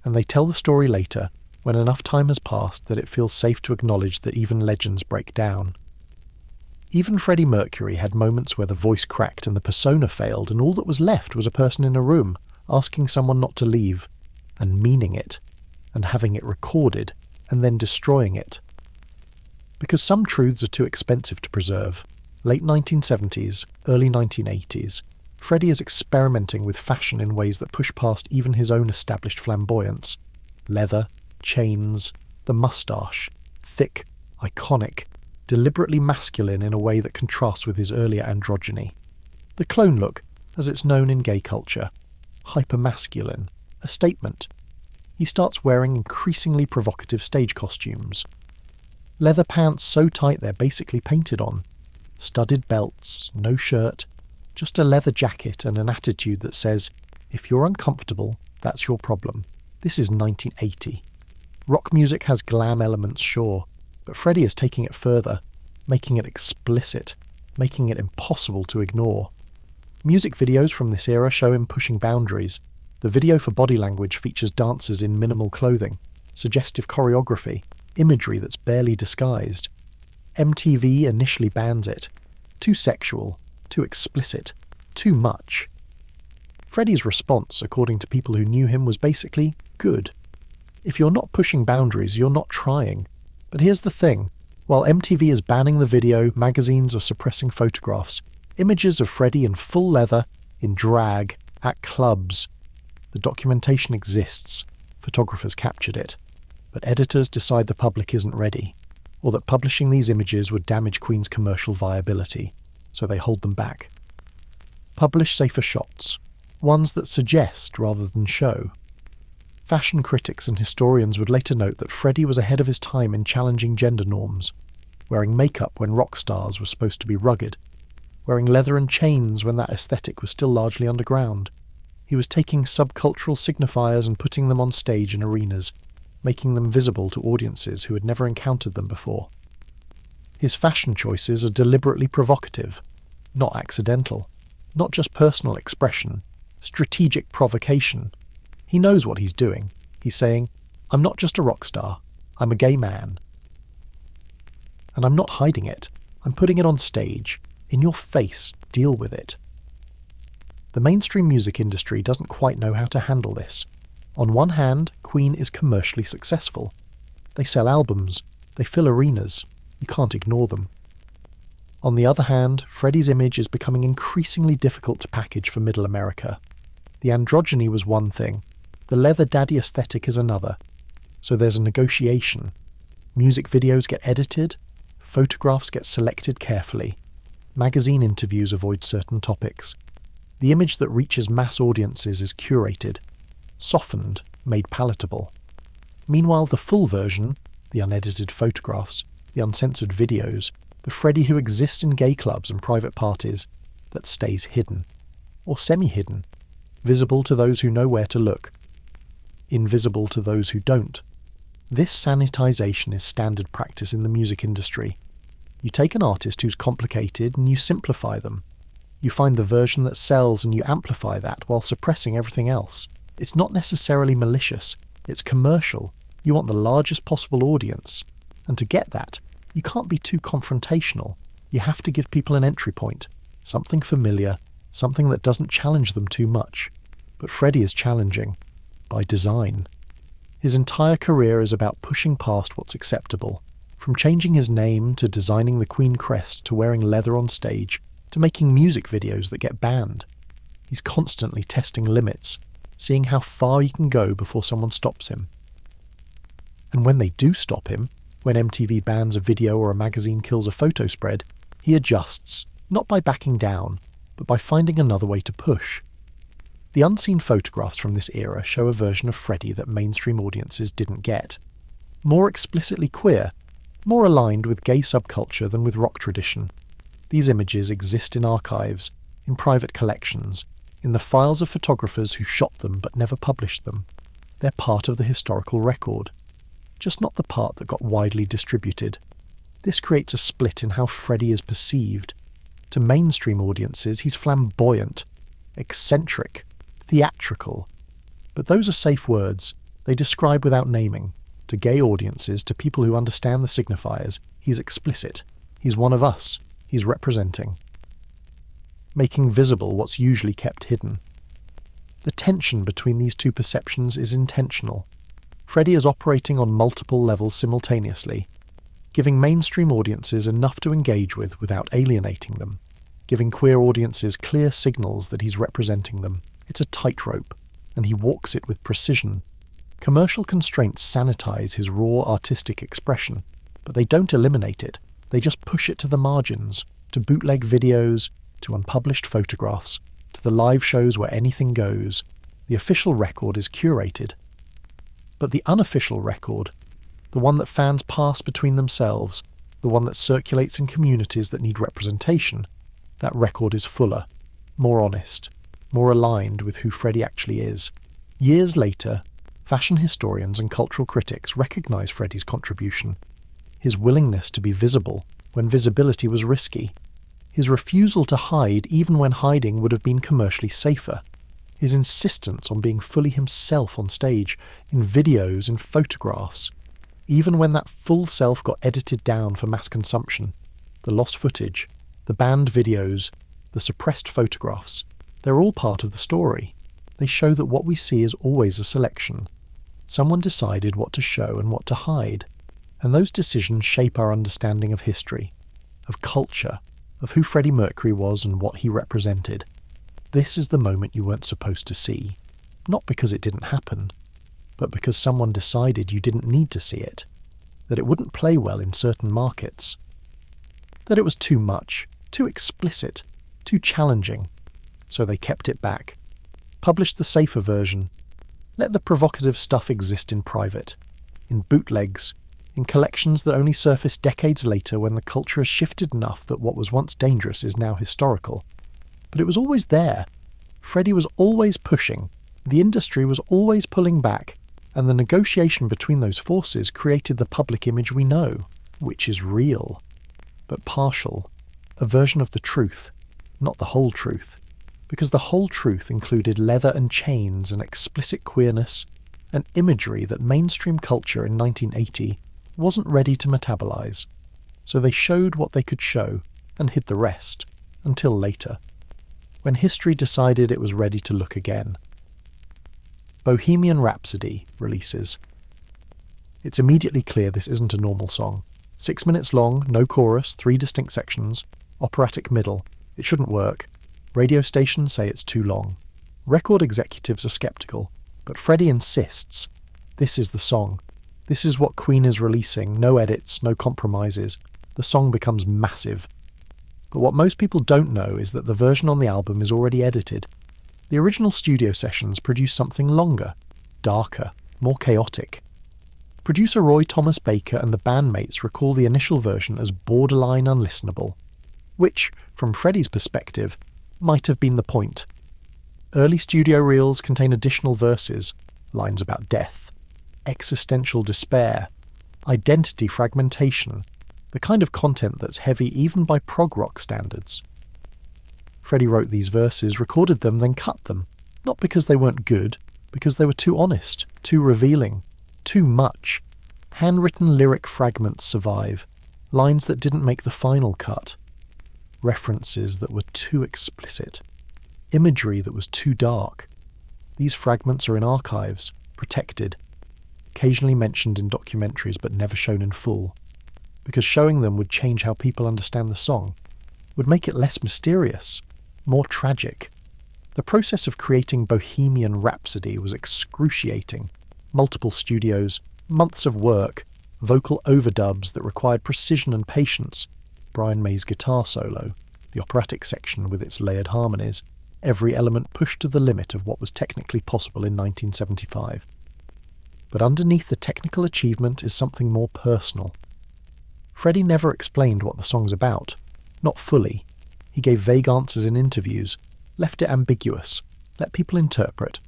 and they tell the story later when enough time has passed that it feels safe to acknowledge that even legends break down. Even Freddie Mercury had moments where the voice cracked and the persona failed, and all that was left was a person in a room asking someone not to leave, and meaning it, and having it recorded, and then destroying it. Because some truths are too expensive to preserve, late 1970s, early 1980s, Freddie is experimenting with fashion in ways that push past even his own established flamboyance. Leather, chains, the moustache, thick, iconic, deliberately masculine in a way that contrasts with his earlier androgyny. The clone look, as it's known in gay culture. Hyper-masculine, a statement. He starts wearing increasingly provocative stage costumes. Leather pants so tight they're basically painted on. Studded belts, no shirt, just a leather jacket and an attitude that says, if you're uncomfortable, that's your problem. This is 1980. Rock music has glam elements, sure, but Freddie is taking it further, making it explicit, making it impossible to ignore. Music videos from this era show him pushing boundaries. The video for Body Language features dancers in minimal clothing, suggestive choreography, imagery that's barely disguised. MTV initially bans it. Too sexual, too explicit, too much. Freddie's response, according to people who knew him, was basically good. If you're not pushing boundaries, you're not trying. But here's the thing. While MTV is banning the video, magazines are suppressing photographs. Images of Freddie in full leather, in drag, at clubs. The documentation exists. Photographers captured it. But editors decide the public isn't ready, or that publishing these images would damage Queen's commercial viability, so they hold them back. Publish safer shots, ones that suggest rather than show. Fashion critics and historians would later note that Freddie was ahead of his time in challenging gender norms, wearing makeup when rock stars were supposed to be rugged, wearing leather and chains when that aesthetic was still largely underground. He was taking subcultural signifiers and putting them on stage in arenas, making them visible to audiences who had never encountered them before. His fashion choices are deliberately provocative, not accidental, not just personal expression, strategic provocation. He knows what he's doing. He's saying, I'm not just a rock star, I'm a gay man. And I'm not hiding it, I'm putting it on stage, in your face, deal with it. The mainstream music industry doesn't quite know how to handle this. On one hand, Queen is commercially successful. They sell albums, they fill arenas, you can't ignore them. On the other hand, Freddie's image is becoming increasingly difficult to package for middle America. The androgyny was one thing, the leather daddy aesthetic is another. So there's a negotiation. Music videos get edited, photographs get selected carefully, magazine interviews avoid certain topics. The image that reaches mass audiences is curated, softened, made palatable. Meanwhile, the full version, the unedited photographs, the uncensored videos, the Freddie who exists in gay clubs and private parties, that stays hidden, or semi-hidden, visible to those who know where to look, invisible to those who don't. This sanitization is standard practice in the music industry. You take an artist who's complicated and you simplify them. You find the version that sells and you amplify that while suppressing everything else. It's not necessarily malicious, it's commercial. You want the largest possible audience. And to get that, you can't be too confrontational. You have to give people an entry point, something familiar, something that doesn't challenge them too much. But Freddie is challenging, by design. His entire career is about pushing past what's acceptable, from changing his name to designing the Queen crest to wearing leather on stage to making music videos that get banned. He's constantly testing limits, seeing how far he can go before someone stops him. And when they do stop him, when MTV bans a video or a magazine kills a photo spread, he adjusts, not by backing down, but by finding another way to push. The unseen photographs from this era show a version of Freddie that mainstream audiences didn't get. More explicitly queer, more aligned with gay subculture than with rock tradition. These images exist in archives, in private collections, in the files of photographers who shot them but never published them. They're part of the historical record, just not the part that got widely distributed. This creates a split in how Freddie is perceived. To mainstream audiences, he's flamboyant, eccentric, theatrical. But those are safe words. They describe without naming. To gay audiences, to people who understand the signifiers, he's explicit. He's one of us. He's representing. Making visible what's usually kept hidden. The tension between these two perceptions is intentional. Freddie is operating on multiple levels simultaneously, giving mainstream audiences enough to engage with without alienating them, giving queer audiences clear signals that he's representing them. It's a tightrope, and he walks it with precision. Commercial constraints sanitize his raw artistic expression, but they don't eliminate it. They just push it to the margins, to bootleg videos, to unpublished photographs, to the live shows where anything goes. The official record is curated. But the unofficial record, the one that fans pass between themselves, the one that circulates in communities that need representation, that record is fuller, more honest, more aligned with who Freddie actually is. Years later, fashion historians and cultural critics recognise Freddie's contribution, his willingness to be visible when visibility was risky, his refusal to hide even when hiding would have been commercially safer, his insistence on being fully himself on stage, in videos and photographs, even when that full self got edited down for mass consumption. The lost footage, the banned videos, the suppressed photographs, they're all part of the story. They show that what we see is always a selection. Someone decided what to show and what to hide, and those decisions shape our understanding of history, of culture, of who Freddie Mercury was and what he represented. This is the moment you weren't supposed to see, not because it didn't happen, but because someone decided you didn't need to see it, that it wouldn't play well in certain markets, that it was too much, too explicit, too challenging, so they kept it back, published the safer version, let the provocative stuff exist in private, in bootlegs, in collections that only surface decades later when the culture has shifted enough that what was once dangerous is now historical. But it was always there. Freddie was always pushing, the industry was always pulling back, and the negotiation between those forces created the public image we know, which is real, but partial, a version of the truth, not the whole truth, because the whole truth included leather and chains and explicit queerness, and imagery that mainstream culture in 1980 wasn't ready to metabolize. So they showed what they could show and hid the rest, until later, when history decided it was ready to look again. Bohemian Rhapsody releases. It's immediately clear this isn't a normal song. 6 minutes long, no chorus, 3 distinct sections, operatic middle. It shouldn't work. Radio stations say it's too long. Record executives are skeptical, but Freddie insists. This is the song. This is what Queen is releasing, no edits, no compromises. The song becomes massive. But what most people don't know is that the version on the album is already edited. The original studio sessions produced something longer, darker, more chaotic. Producer Roy Thomas Baker and the bandmates recall the initial version as borderline unlistenable, which, from Freddie's perspective, might have been the point. Early studio reels contain additional verses, lines about death, existential despair, identity fragmentation, the kind of content that's heavy even by prog rock standards. Freddie wrote these verses, recorded them, then cut them, not because they weren't good, because they were too honest, too revealing, too much. Handwritten lyric fragments survive, lines that didn't make the final cut, references that were too explicit, imagery that was too dark. These fragments are in archives, protected, occasionally mentioned in documentaries but never shown in full, because showing them would change how people understand the song, would make it less mysterious, more tragic. The process of creating Bohemian Rhapsody was excruciating. Multiple studios, months of work, vocal overdubs that required precision and patience, Brian May's guitar solo, the operatic section with its layered harmonies, every element pushed to the limit of what was technically possible in 1975. But underneath the technical achievement is something more personal. Freddie never explained what the song's about, not fully. He gave vague answers in interviews, left it ambiguous, Let people interpret.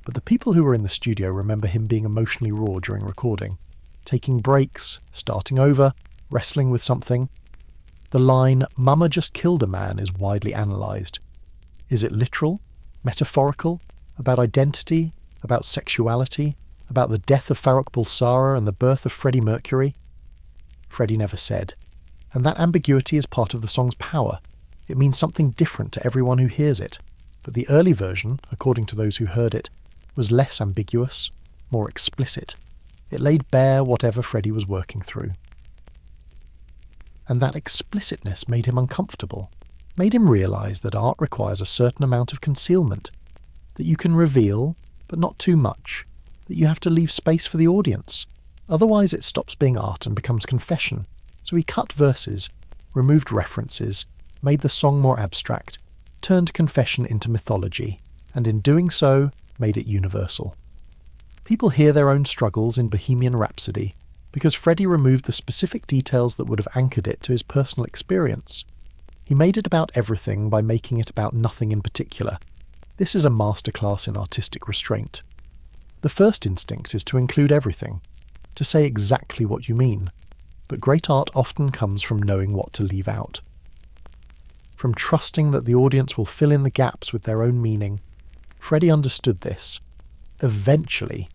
But the people who were in the studio remember him being emotionally raw during recording, taking breaks, starting over, wrestling with something. The line, "Mama just killed a man," is widely analysed. Is it literal? Metaphorical? About identity? About sexuality? About the death of Farrokh Bulsara and the birth of Freddie Mercury? Freddie never said. And that ambiguity is part of the song's power. It means something different to everyone who hears it. But the early version, according to those who heard it, was less ambiguous, more explicit. It laid bare whatever Freddie was working through. And that explicitness made him uncomfortable, made him realise that art requires a certain amount of concealment, that you can reveal, but not too much, that you have to leave space for the audience. Otherwise it stops being art and becomes confession. So he cut verses, removed references, made the song more abstract, turned confession into mythology, and in doing so, made it universal. People hear their own struggles in Bohemian Rhapsody because Freddie removed the specific details that would have anchored it to his personal experience. He made it about everything by making it about nothing in particular. This is a masterclass in artistic restraint. The first instinct is to include everything, to say exactly what you mean, but great art often comes from knowing what to leave out. From trusting that the audience will fill in the gaps with their own meaning. Freddie understood this. Eventually,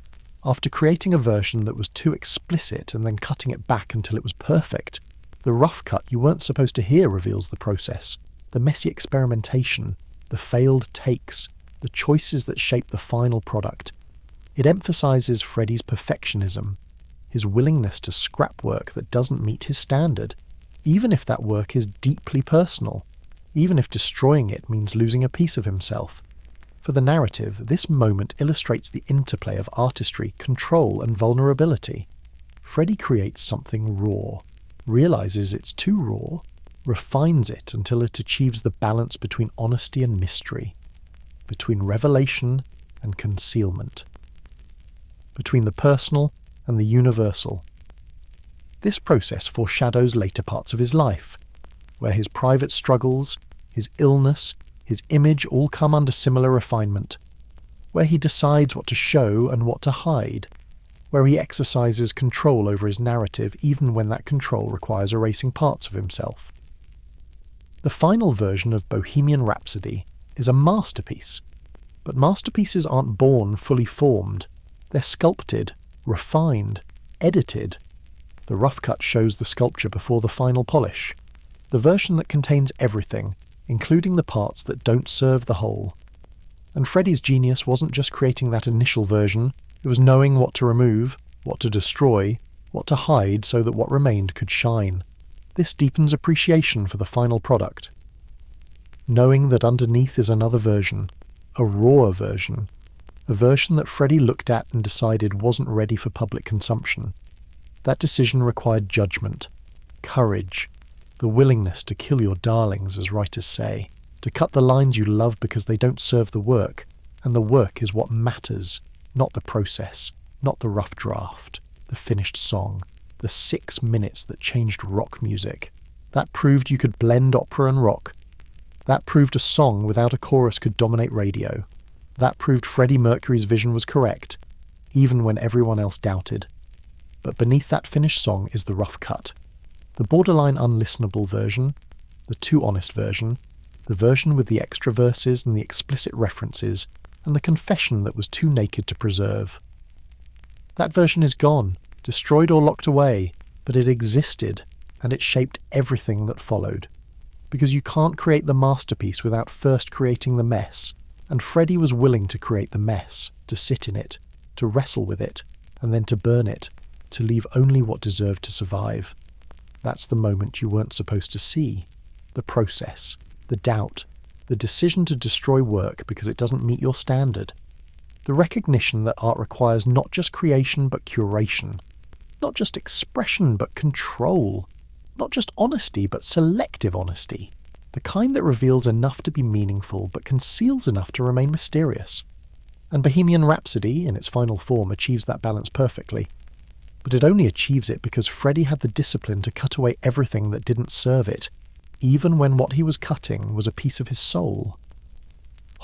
after creating a version that was too explicit and then cutting it back until it was perfect, the rough cut you weren't supposed to hear reveals the process, the messy experimentation, the failed takes, the choices that shape the final product. It emphasises Freddie's perfectionism, his willingness to scrap work that doesn't meet his standard, even if that work is deeply personal, even if destroying it means losing a piece of himself. For the narrative, this moment illustrates the interplay of artistry, control, and vulnerability. Freddie creates something raw, realises it's too raw, refines it until it achieves the balance between honesty and mystery, between revelation and concealment, between the personal and the universal. This process foreshadows later parts of his life, where his private struggles, his illness, his image all come under similar refinement, where he decides what to show and what to hide, where he exercises control over his narrative even when that control requires erasing parts of himself. The final version of Bohemian Rhapsody is a masterpiece, but masterpieces aren't born fully formed. They're sculpted, refined, edited. The rough cut shows the sculpture before the final polish, the version that contains everything, including the parts that don't serve the whole. And Freddie's genius wasn't just creating that initial version, it was knowing what to remove, what to destroy, what to hide so that what remained could shine. This deepens appreciation for the final product. Knowing that underneath is another version, a rawer version, a version that Freddie looked at and decided wasn't ready for public consumption. That decision required judgment, courage, the willingness to kill your darlings, as writers say, to cut the lines you love because they don't serve the work, and the work is what matters, not the process, not the rough draft, the finished song, the 6 minutes that changed rock music. That proved you could blend opera and rock. That proved a song without a chorus could dominate radio. That proved Freddie Mercury's vision was correct, even when everyone else doubted. But beneath that finished song is the rough cut. The borderline unlistenable version, the too honest version, the version with the extra verses and the explicit references, and the confession that was too naked to preserve. That version is gone, destroyed or locked away, but it existed, and it shaped everything that followed. Because you can't create the masterpiece without first creating the mess, and Freddie was willing to create the mess, to sit in it, to wrestle with it, and then to burn it, to leave only what deserved to survive. That's the moment you weren't supposed to see. The process, the doubt, the decision to destroy work because it doesn't meet your standard. The recognition that art requires not just creation but curation. Not just expression but control. Not just honesty but selective honesty. The kind that reveals enough to be meaningful but conceals enough to remain mysterious. And Bohemian Rhapsody, in its final form, achieves that balance perfectly. But it only achieves it because Freddie had the discipline to cut away everything that didn't serve it, even when what he was cutting was a piece of his soul.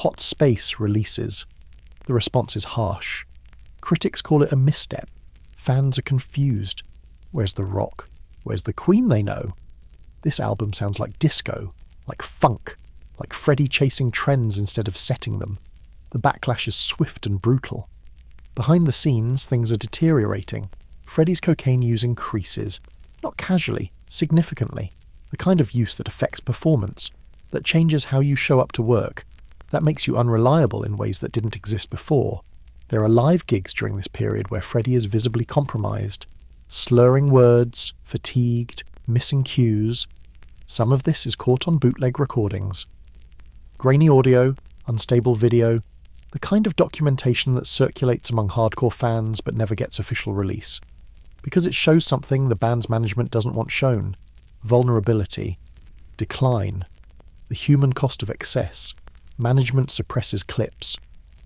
Hot Space releases. The response is harsh. Critics call it a misstep. Fans are confused. Where's the rock? Where's the Queen they know? This album sounds like disco, like funk, like Freddie chasing trends instead of setting them. The backlash is swift and brutal. Behind the scenes, things are deteriorating. Freddie's cocaine use increases. Not casually, significantly. The kind of use that affects performance, that changes how you show up to work, that makes you unreliable in ways that didn't exist before. There are live gigs during this period where Freddie is visibly compromised. Slurring words, fatigued, missing cues. Some of this is caught on bootleg recordings. Grainy audio, unstable video, the kind of documentation that circulates among hardcore fans but never gets official release. Because it shows something the band's management doesn't want shown. Vulnerability. Decline. The human cost of excess. Management suppresses clips.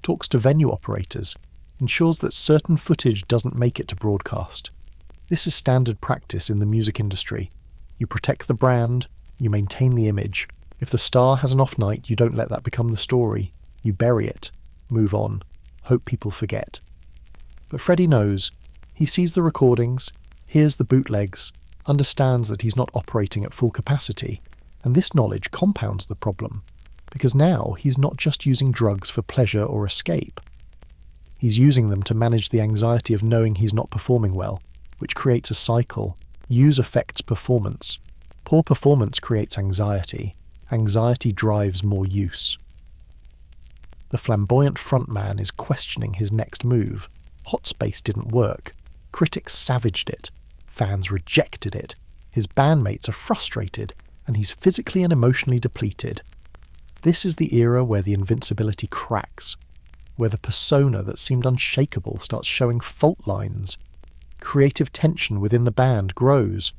Talks to venue operators. Ensures that certain footage doesn't make it to broadcast. This is standard practice in the music industry. You protect the brand, you maintain the image. If the star has an off night, you don't let that become the story. You bury it, move on, hope people forget. But Freddie knows. He sees the recordings, hears the bootlegs, understands that he's not operating at full capacity, and this knowledge compounds the problem, because now he's not just using drugs for pleasure or escape. He's using them to manage the anxiety of knowing he's not performing well, which creates a cycle. Use affects performance. Poor performance creates anxiety. Anxiety drives more use. The flamboyant frontman is questioning his next move. Hot Space didn't work. Critics savaged it. Fans rejected it. His bandmates are frustrated, and he's physically and emotionally depleted. This is the era where the invincibility cracks, where the persona that seemed unshakable starts showing fault lines. Creative tension within the band grows.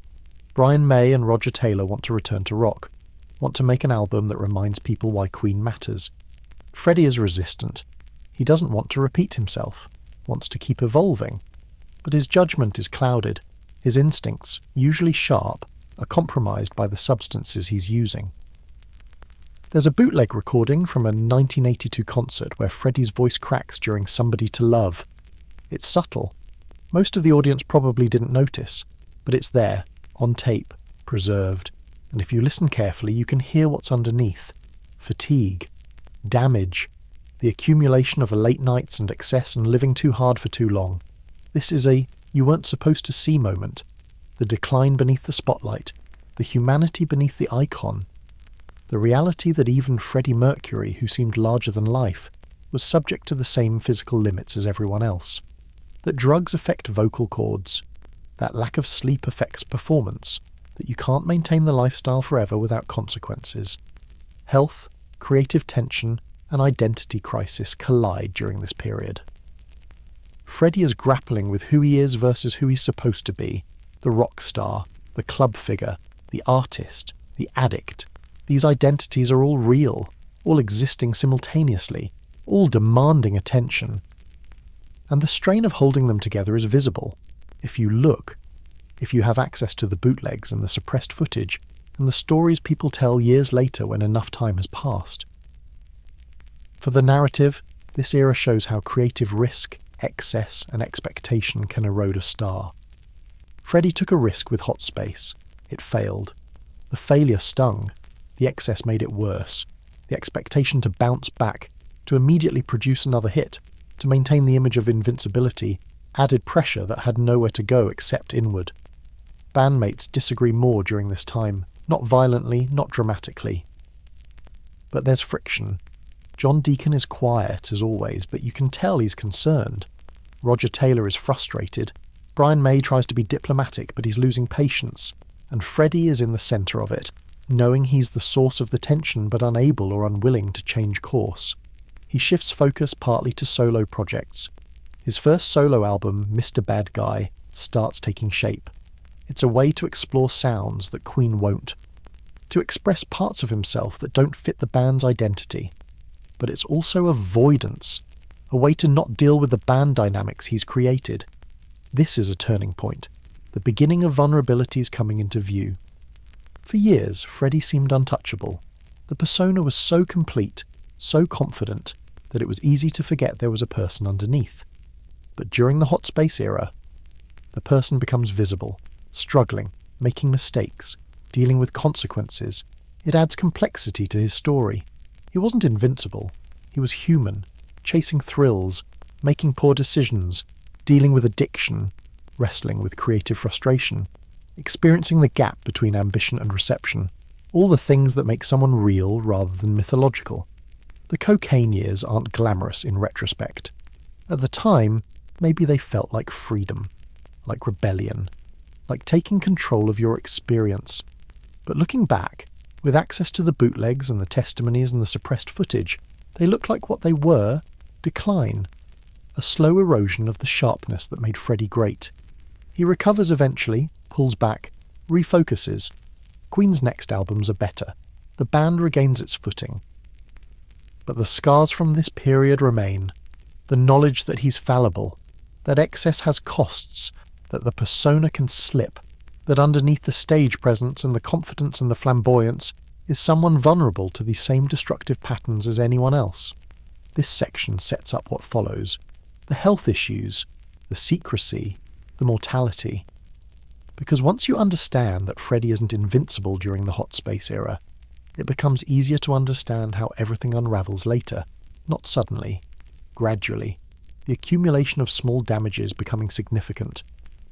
Brian May and Roger Taylor want to return to rock, want to make an album that reminds people why Queen matters. Freddie is resistant. He doesn't want to repeat himself, wants to keep evolving. But his judgment is clouded. His instincts, usually sharp, are compromised by the substances he's using. There's a bootleg recording from a 1982 concert where Freddie's voice cracks during Somebody to Love. It's subtle. Most of the audience probably didn't notice, but it's there, on tape, preserved, and if you listen carefully you can hear what's underneath. Fatigue, damage, the accumulation of late nights and excess and living too hard for too long. This is a you weren't supposed to see moment, the decline beneath the spotlight, the humanity beneath the icon, the reality that even Freddie Mercury, who seemed larger than life, was subject to the same physical limits as everyone else, that drugs affect vocal cords, that lack of sleep affects performance, that you can't maintain the lifestyle forever without consequences. Health, creative tension, and identity crisis collide during this period. Freddie is grappling with who he is versus who he's supposed to be, the rock star, the club figure, the artist, the addict. These identities are all real, all existing simultaneously, all demanding attention. And the strain of holding them together is visible. If you look, if you have access to the bootlegs and the suppressed footage, and the stories people tell years later when enough time has passed. For the narrative, this era shows how creative risk, excess, and expectation can erode a star. Freddie took a risk with Hot Space. It failed. The failure stung. The excess made it worse. The expectation to bounce back, to immediately produce another hit, to maintain the image of invincibility, added pressure that had nowhere to go except inward. Bandmates disagree more during this time, not violently, not dramatically. But there's friction. John Deacon is quiet, as always, but you can tell he's concerned. Roger Taylor is frustrated. Brian May tries to be diplomatic, but he's losing patience. And Freddie is in the centre of it, knowing he's the source of the tension but unable or unwilling to change course. He shifts focus partly to solo projects. His first solo album, Mr. Bad Guy, starts taking shape. It's a way to explore sounds that Queen won't, to express parts of himself that don't fit the band's identity. But it's also avoidance, a way to not deal with the band dynamics he's created. This is a turning point, the beginning of vulnerabilities coming into view. For years, Freddie seemed untouchable. The persona was so complete, so confident that it was easy to forget there was a person underneath. But during the hot space era, the person becomes visible, struggling, making mistakes, dealing with consequences. It adds complexity to his story. He wasn't invincible. He was human, chasing thrills, making poor decisions, dealing with addiction, wrestling with creative frustration, experiencing the gap between ambition and reception, all the things that make someone real rather than mythological. The cocaine years aren't glamorous in retrospect. At the time, maybe they felt like freedom, like rebellion, like taking control of your experience. But looking back, with access to the bootlegs and the testimonies and the suppressed footage, they look like what they were: decline. A slow erosion of the sharpness that made Freddie great. He recovers eventually, pulls back, refocuses. Queen's next albums are better. The band regains its footing. But the scars from this period remain. The knowledge that he's fallible, that excess has costs, that the persona can slip, that underneath the stage presence and the confidence and the flamboyance is someone vulnerable to these same destructive patterns as anyone else. This section sets up what follows: the health issues, the secrecy, the mortality. Because once you understand that Freddie isn't invincible during the hot space era, it becomes easier to understand how everything unravels later, not suddenly, gradually, the accumulation of small damages becoming significant,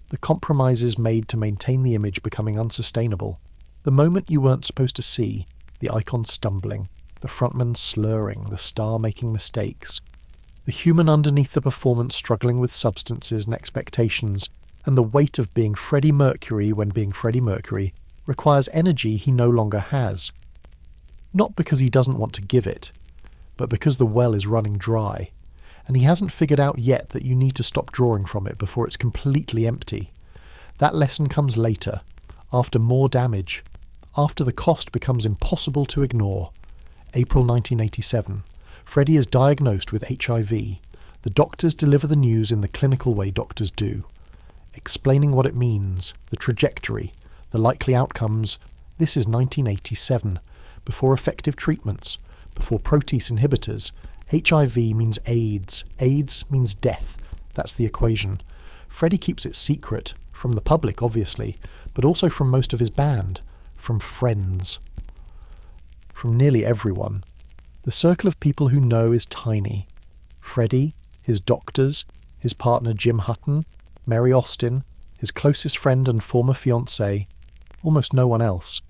the compromises made to maintain the image becoming unsustainable, the moment you weren't supposed to see, the icon stumbling, the frontman slurring, the star making mistakes, the human underneath the performance struggling with substances and expectations, and the weight of being Freddie Mercury when being Freddie Mercury requires energy he no longer has. Not because he doesn't want to give it, but because the well is running dry, and he hasn't figured out yet that you need to stop drawing from it before it's completely empty. That lesson comes later, after more damage, after the cost becomes impossible to ignore. April 1987. Freddie is diagnosed with HIV. The doctors deliver the news in the clinical way doctors do, explaining what it means, the trajectory, the likely outcomes. This is 1987, before effective treatments, before protease inhibitors. HIV means AIDS. AIDS means death. That's the equation. Freddie keeps it secret, from the public obviously, but also from most of his band, from friends, from nearly everyone. The circle of people who know is tiny. Freddie, his doctors, his partner Jim Hutton, Mary Austin, his closest friend and former fiancée, almost no one else.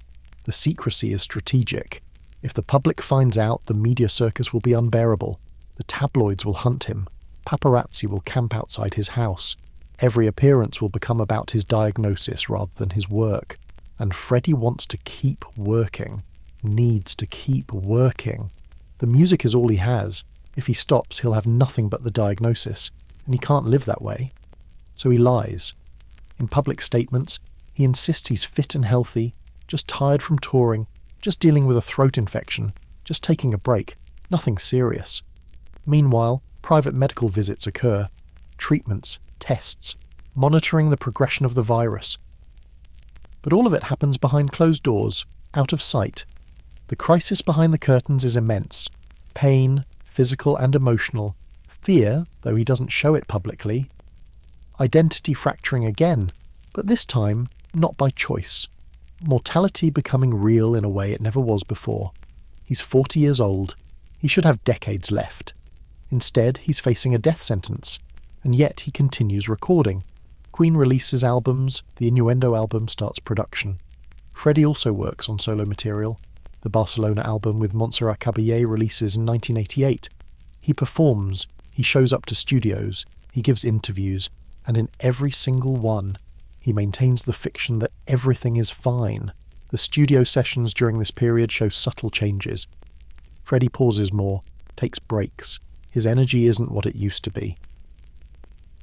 The secrecy is strategic. If the public finds out, the media circus will be unbearable. The tabloids will hunt him. Paparazzi will camp outside his house. Every appearance will become about his diagnosis rather than his work. And Freddie wants to keep working. Needs to keep working. The music is all he has. If he stops, he'll have nothing but the diagnosis, and he can't live that way. So he lies. In public statements, he insists he's fit and healthy, just tired from touring, just dealing with a throat infection, just taking a break, nothing serious. Meanwhile, private medical visits occur, treatments, tests, monitoring the progression of the virus. But all of it happens behind closed doors, out of sight. The crisis behind the curtains is immense. Pain, physical and emotional. Fear, though he doesn't show it publicly. Identity fracturing again, but this time not by choice. Mortality becoming real in a way it never was before. He's 40 years old. He should have decades left. Instead, he's facing a death sentence, and yet he continues recording. Queen releases albums, the Innuendo album starts production. Freddie also works on solo material. The Barcelona album with Montserrat Caballé releases in 1988. He performs, he shows up to studios, he gives interviews, and in every single one, he maintains the fiction that everything is fine. The studio sessions during this period show subtle changes. Freddie pauses more, takes breaks. His energy isn't what it used to be.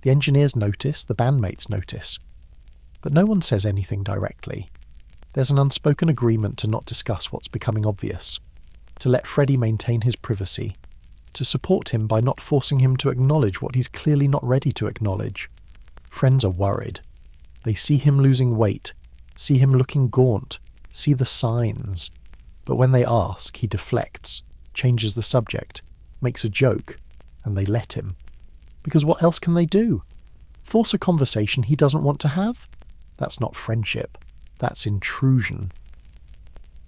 The engineers notice, the bandmates notice. But no one says anything directly. There's an unspoken agreement to not discuss what's becoming obvious, to let Freddie maintain his privacy, to support him by not forcing him to acknowledge what he's clearly not ready to acknowledge. Friends are worried. They see him losing weight, see him looking gaunt, see the signs. But when they ask, he deflects, changes the subject, makes a joke, and they let him. Because what else can they do? Force a conversation he doesn't want to have? That's not friendship. That's intrusion.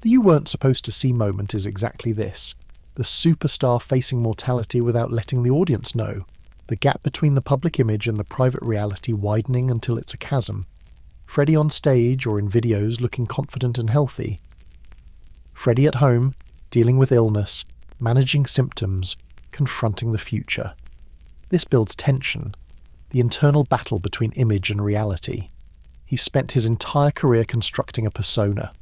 The you weren't supposed to see moment is exactly this. The superstar facing mortality without letting the audience know. The gap between the public image and the private reality widening until it's a chasm. Freddie on stage or in videos looking confident and healthy. Freddie at home, dealing with illness, managing symptoms, confronting the future. This builds tension, the internal battle between image and reality. He's spent his entire career constructing a persona.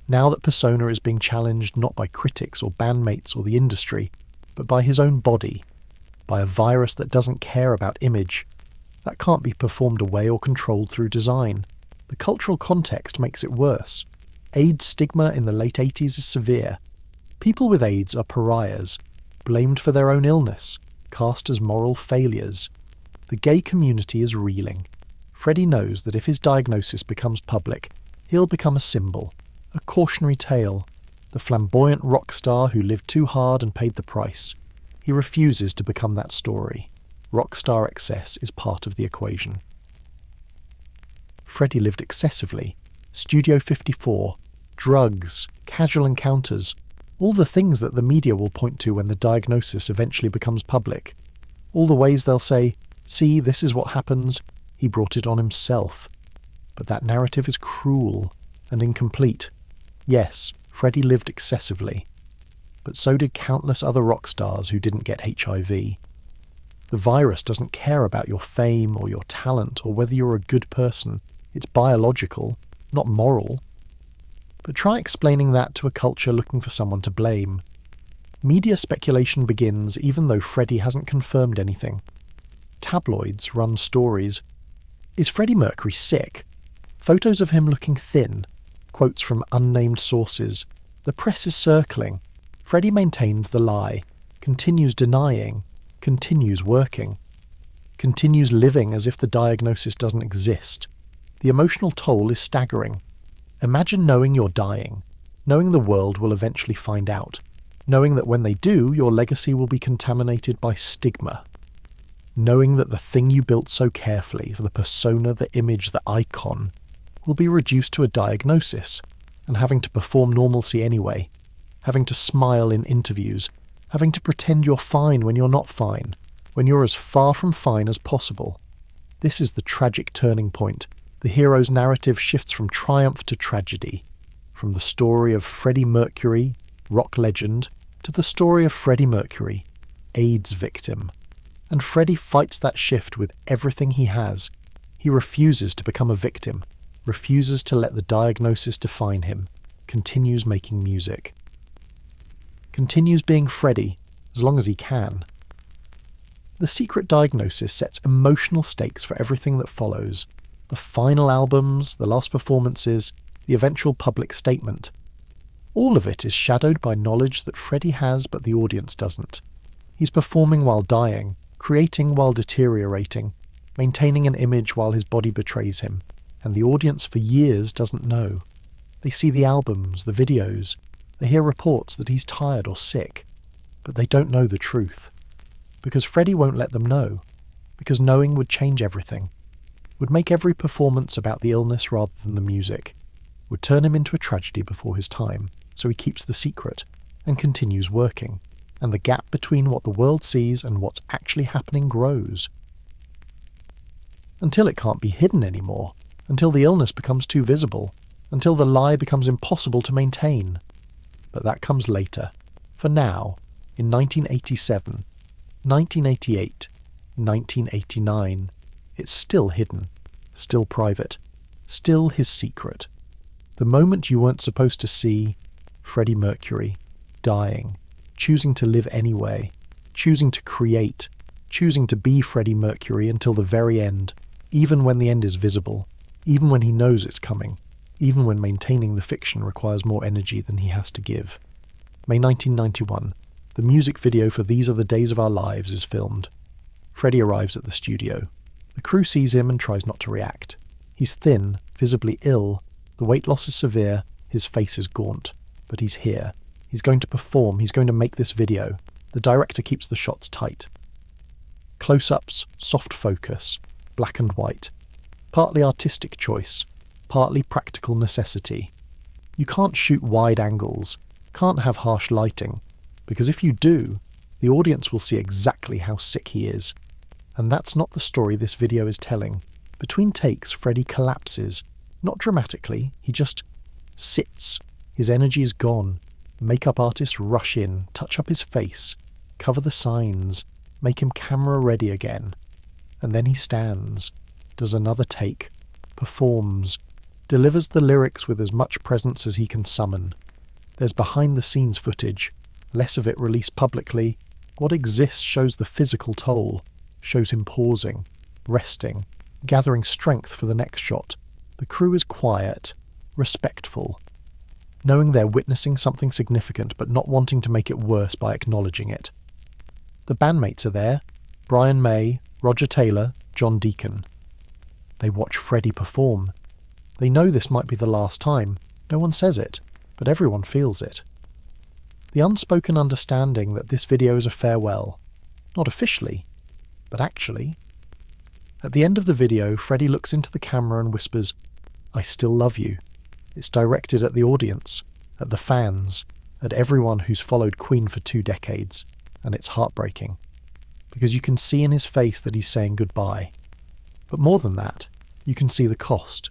Now that persona is being challenged not by critics or bandmates or the industry, but by his own body, by a virus that doesn't care about image. That can't be performed away or controlled through design. The cultural context makes it worse. AIDS stigma in the late 80s is severe. People with AIDS are pariahs, blamed for their own illness, cast as moral failures. The gay community is reeling. Freddie knows that if his diagnosis becomes public, he'll become a symbol, a cautionary tale, the flamboyant rock star who lived too hard and paid the price. He refuses to become that story. Rock star excess is part of the equation. Freddie lived excessively. Studio 54, drugs, casual encounters, all the things that the media will point to when the diagnosis eventually becomes public. All the ways they'll say, see, this is what happens, he brought it on himself. But that narrative is cruel and incomplete. Yes, Freddie lived excessively. But so did countless other rock stars who didn't get HIV. The virus doesn't care about your fame or your talent or whether you're a good person. It's biological, not moral. But try explaining that to a culture looking for someone to blame. Media speculation begins even though Freddie hasn't confirmed anything. Tabloids run stories. Is Freddie Mercury sick? Photos of him looking thin. Quotes from unnamed sources. The press is circling. Freddie maintains the lie, continues denying, continues working, continues living as if the diagnosis doesn't exist. The emotional toll is staggering. Imagine knowing you're dying, knowing the world will eventually find out, knowing that when they do, your legacy will be contaminated by stigma, knowing that the thing you built so carefully, the persona, the image, the icon, will be reduced to a diagnosis, and having to perform normalcy anyway, having to smile in interviews, having to pretend you're fine when you're not fine, when you're as far from fine as possible. This is the tragic turning point. The hero's narrative shifts from triumph to tragedy, from the story of Freddie Mercury, rock legend, to the story of Freddie Mercury, AIDS victim. And Freddie fights that shift with everything he has. He refuses to become a victim, refuses to let the diagnosis define him, continues making music. Continues being Freddie, as long as he can. The secret diagnosis sets emotional stakes for everything that follows. The final albums, the last performances, the eventual public statement. All of it is shadowed by knowledge that Freddie has but the audience doesn't. He's performing while dying, creating while deteriorating, maintaining an image while his body betrays him, and the audience for years doesn't know. They see the albums, the videos, they hear reports that he's tired or sick, but they don't know the truth. Because Freddie won't let them know, because knowing would change everything, would make every performance about the illness rather than the music, would turn him into a tragedy before his time, so he keeps the secret, and continues working, and the gap between what the world sees and what's actually happening grows. Until it can't be hidden anymore, until the illness becomes too visible, until the lie becomes impossible to maintain. But that comes later. For now, in 1987, 1988, 1989, it's still hidden, still private, still his secret. The moment you weren't supposed to see, Freddie Mercury, dying, choosing to live anyway, choosing to create, choosing to be Freddie Mercury until the very end, even when the end is visible, even when he knows it's coming, even when maintaining the fiction requires more energy than he has to give. May 1991, the music video for These Are the Days of Our Lives is filmed. Freddie arrives at the studio. The crew sees him and tries not to react. He's thin, visibly ill, the weight loss is severe, his face is gaunt, but he's here. He's going to perform, he's going to make this video. The director keeps the shots tight. Close-ups, soft focus, black and white. Partly artistic choice, partly practical necessity. You can't shoot wide angles, can't have harsh lighting, because if you do, the audience will see exactly how sick he is. And that's not the story this video is telling. Between takes, Freddie collapses. Not dramatically, he just sits. His energy is gone. Makeup artists rush in, touch up his face, cover the signs, make him camera ready again. And then he stands, does another take, performs, delivers the lyrics with as much presence as he can summon. There's behind-the-scenes footage, less of it released publicly. What exists shows the physical toll, shows him pausing, resting, gathering strength for the next shot. The crew is quiet, respectful, knowing they're witnessing something significant but not wanting to make it worse by acknowledging it. The bandmates are there, Brian May, Roger Taylor, John Deacon. They watch Freddie perform. They know this might be the last time. No one says it, but everyone feels it. The unspoken understanding that this video is a farewell. Not officially, but actually. At the end of the video, Freddie looks into the camera and whispers, "I still love you." It's directed at the audience, at the fans, at everyone who's followed Queen for 2 decades, and it's heartbreaking. Because you can see in his face that he's saying goodbye. But more than that, you can see the cost.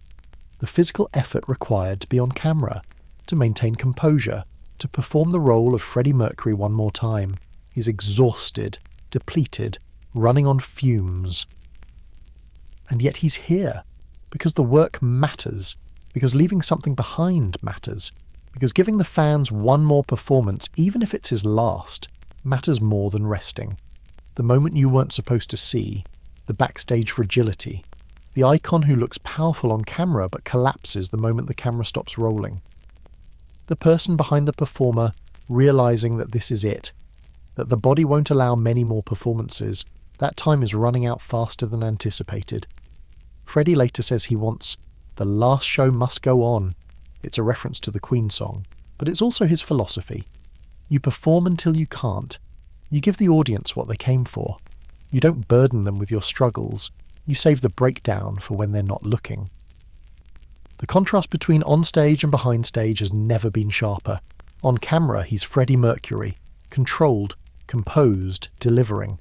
The physical effort required to be on camera, to maintain composure, to perform the role of Freddie Mercury one more time. He's exhausted, depleted, running on fumes. And yet he's here, because the work matters, because leaving something behind matters, because giving the fans one more performance, even if it's his last, matters more than resting. The moment you weren't supposed to see, the backstage fragility, the icon who looks powerful on camera but collapses the moment the camera stops rolling. The person behind the performer realizing that this is it, that the body won't allow many more performances, that time is running out faster than anticipated. Freddie later says he wants "the last show must go on." It's a reference to the Queen song, but it's also his philosophy. You perform until you can't. You give the audience what they came for. You don't burden them with your struggles. You save the breakdown for when they're not looking. The contrast between on stage and behind stage has never been sharper. On camera, he's Freddie Mercury, controlled, composed, delivering.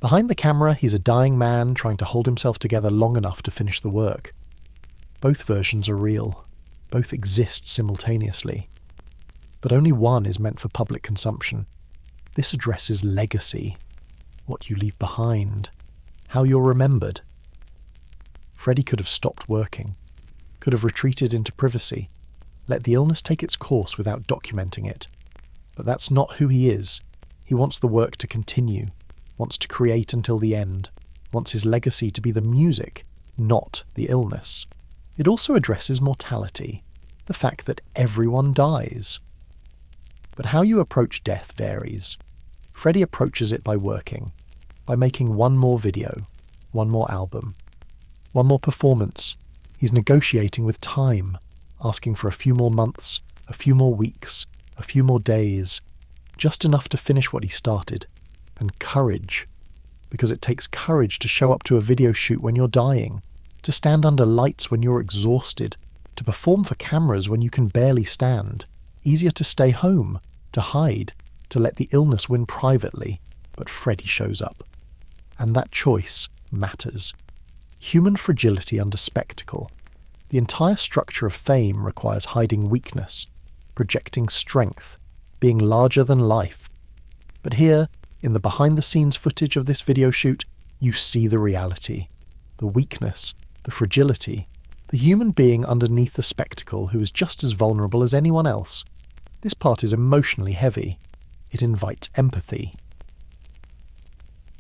Behind the camera, he's a dying man trying to hold himself together long enough to finish the work. Both versions are real. Both exist simultaneously. But only one is meant for public consumption. This addresses legacy, what you leave behind, how you're remembered. Freddie could have stopped working, could have retreated into privacy, let the illness take its course without documenting it. But that's not who he is. He wants the work to continue, wants to create until the end, wants his legacy to be the music, not the illness. It also addresses mortality, the fact that everyone dies. But how you approach death varies. Freddie approaches it by working, by making one more video, one more album, one more performance. He's negotiating with time, asking for a few more months, a few more weeks, a few more days, just enough to finish what he started. And courage, because it takes courage to show up to a video shoot when you're dying, to stand under lights when you're exhausted, to perform for cameras when you can barely stand. Easier to stay home, to hide, to let the illness win privately, but Freddie shows up. And that choice matters. Human fragility under spectacle. The entire structure of fame requires hiding weakness, projecting strength, being larger than life. But here, in the behind-the-scenes footage of this video shoot, you see the reality, the weakness, the fragility, the human being underneath the spectacle who is just as vulnerable as anyone else. This part is emotionally heavy. It invites empathy.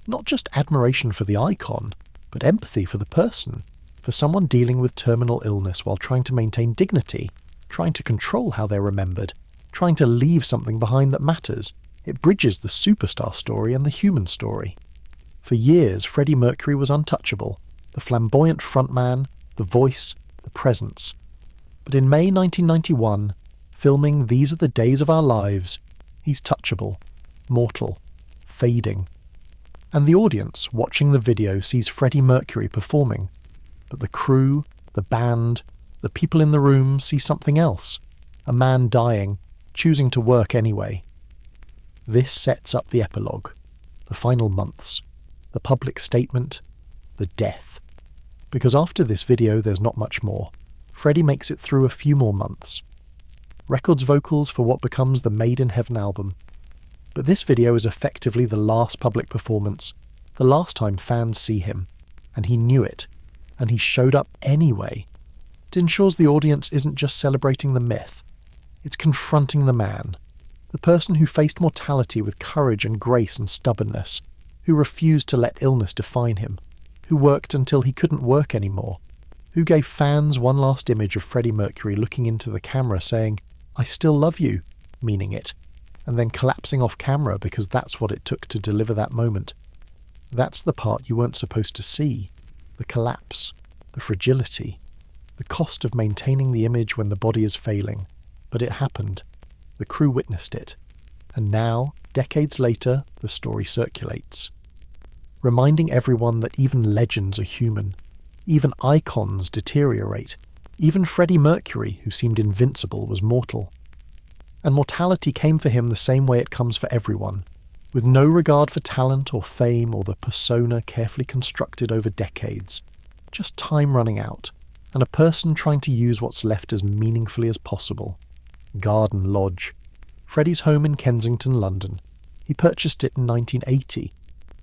Not just admiration for the icon, but empathy for the person, for someone dealing with terminal illness while trying to maintain dignity, trying to control how they're remembered, trying to leave something behind that matters. It bridges the superstar story and the human story. For years, Freddie Mercury was untouchable, the flamboyant frontman, the voice, the presence. But in May 1991, filming "These are the days of our lives." He's touchable, mortal, fading. And the audience watching the video sees Freddie Mercury performing, but the crew, the band, the people in the room see something else, a man dying, choosing to work anyway. This sets up the epilogue, the final months, the public statement, the death. Because after this video there's not much more. Freddie makes it through a few more months. Records vocals for what becomes the Made in Heaven album. But this video is effectively the last public performance, the last time fans see him, and he knew it, and he showed up anyway. It ensures the audience isn't just celebrating the myth, it's confronting the man, the person who faced mortality with courage and grace and stubbornness, who refused to let illness define him, who worked until he couldn't work anymore, who gave fans one last image of Freddie Mercury looking into the camera saying, "I still love you," meaning it, and then collapsing off camera because that's what it took to deliver that moment. That's the part you weren't supposed to see, the collapse, the fragility, the cost of maintaining the image when the body is failing. But it happened. The crew witnessed it. And now, decades later, the story circulates, reminding everyone that even legends are human. Even icons deteriorate. Even Freddie Mercury, who seemed invincible, was mortal. And mortality came for him the same way it comes for everyone, with no regard for talent or fame or the persona carefully constructed over decades. Just time running out, and a person trying to use what's left as meaningfully as possible. Garden Lodge. Freddie's home in Kensington, London. He purchased it in 1980,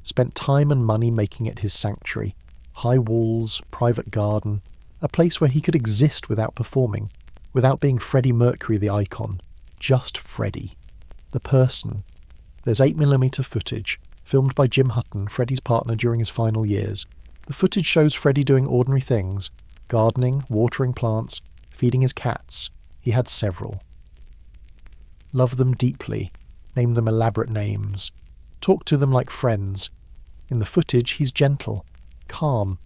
spent time and money making it his sanctuary. High walls, private garden, a place where he could exist without performing, without being Freddie Mercury the icon. Just Freddie. The person. There's 8mm footage, filmed by Jim Hutton, Freddie's partner during his final years. The footage shows Freddie doing ordinary things, gardening, watering plants, feeding his cats. He had several. Love them deeply, name them elaborate names, talk to them like friends. In the footage he's gentle, calm,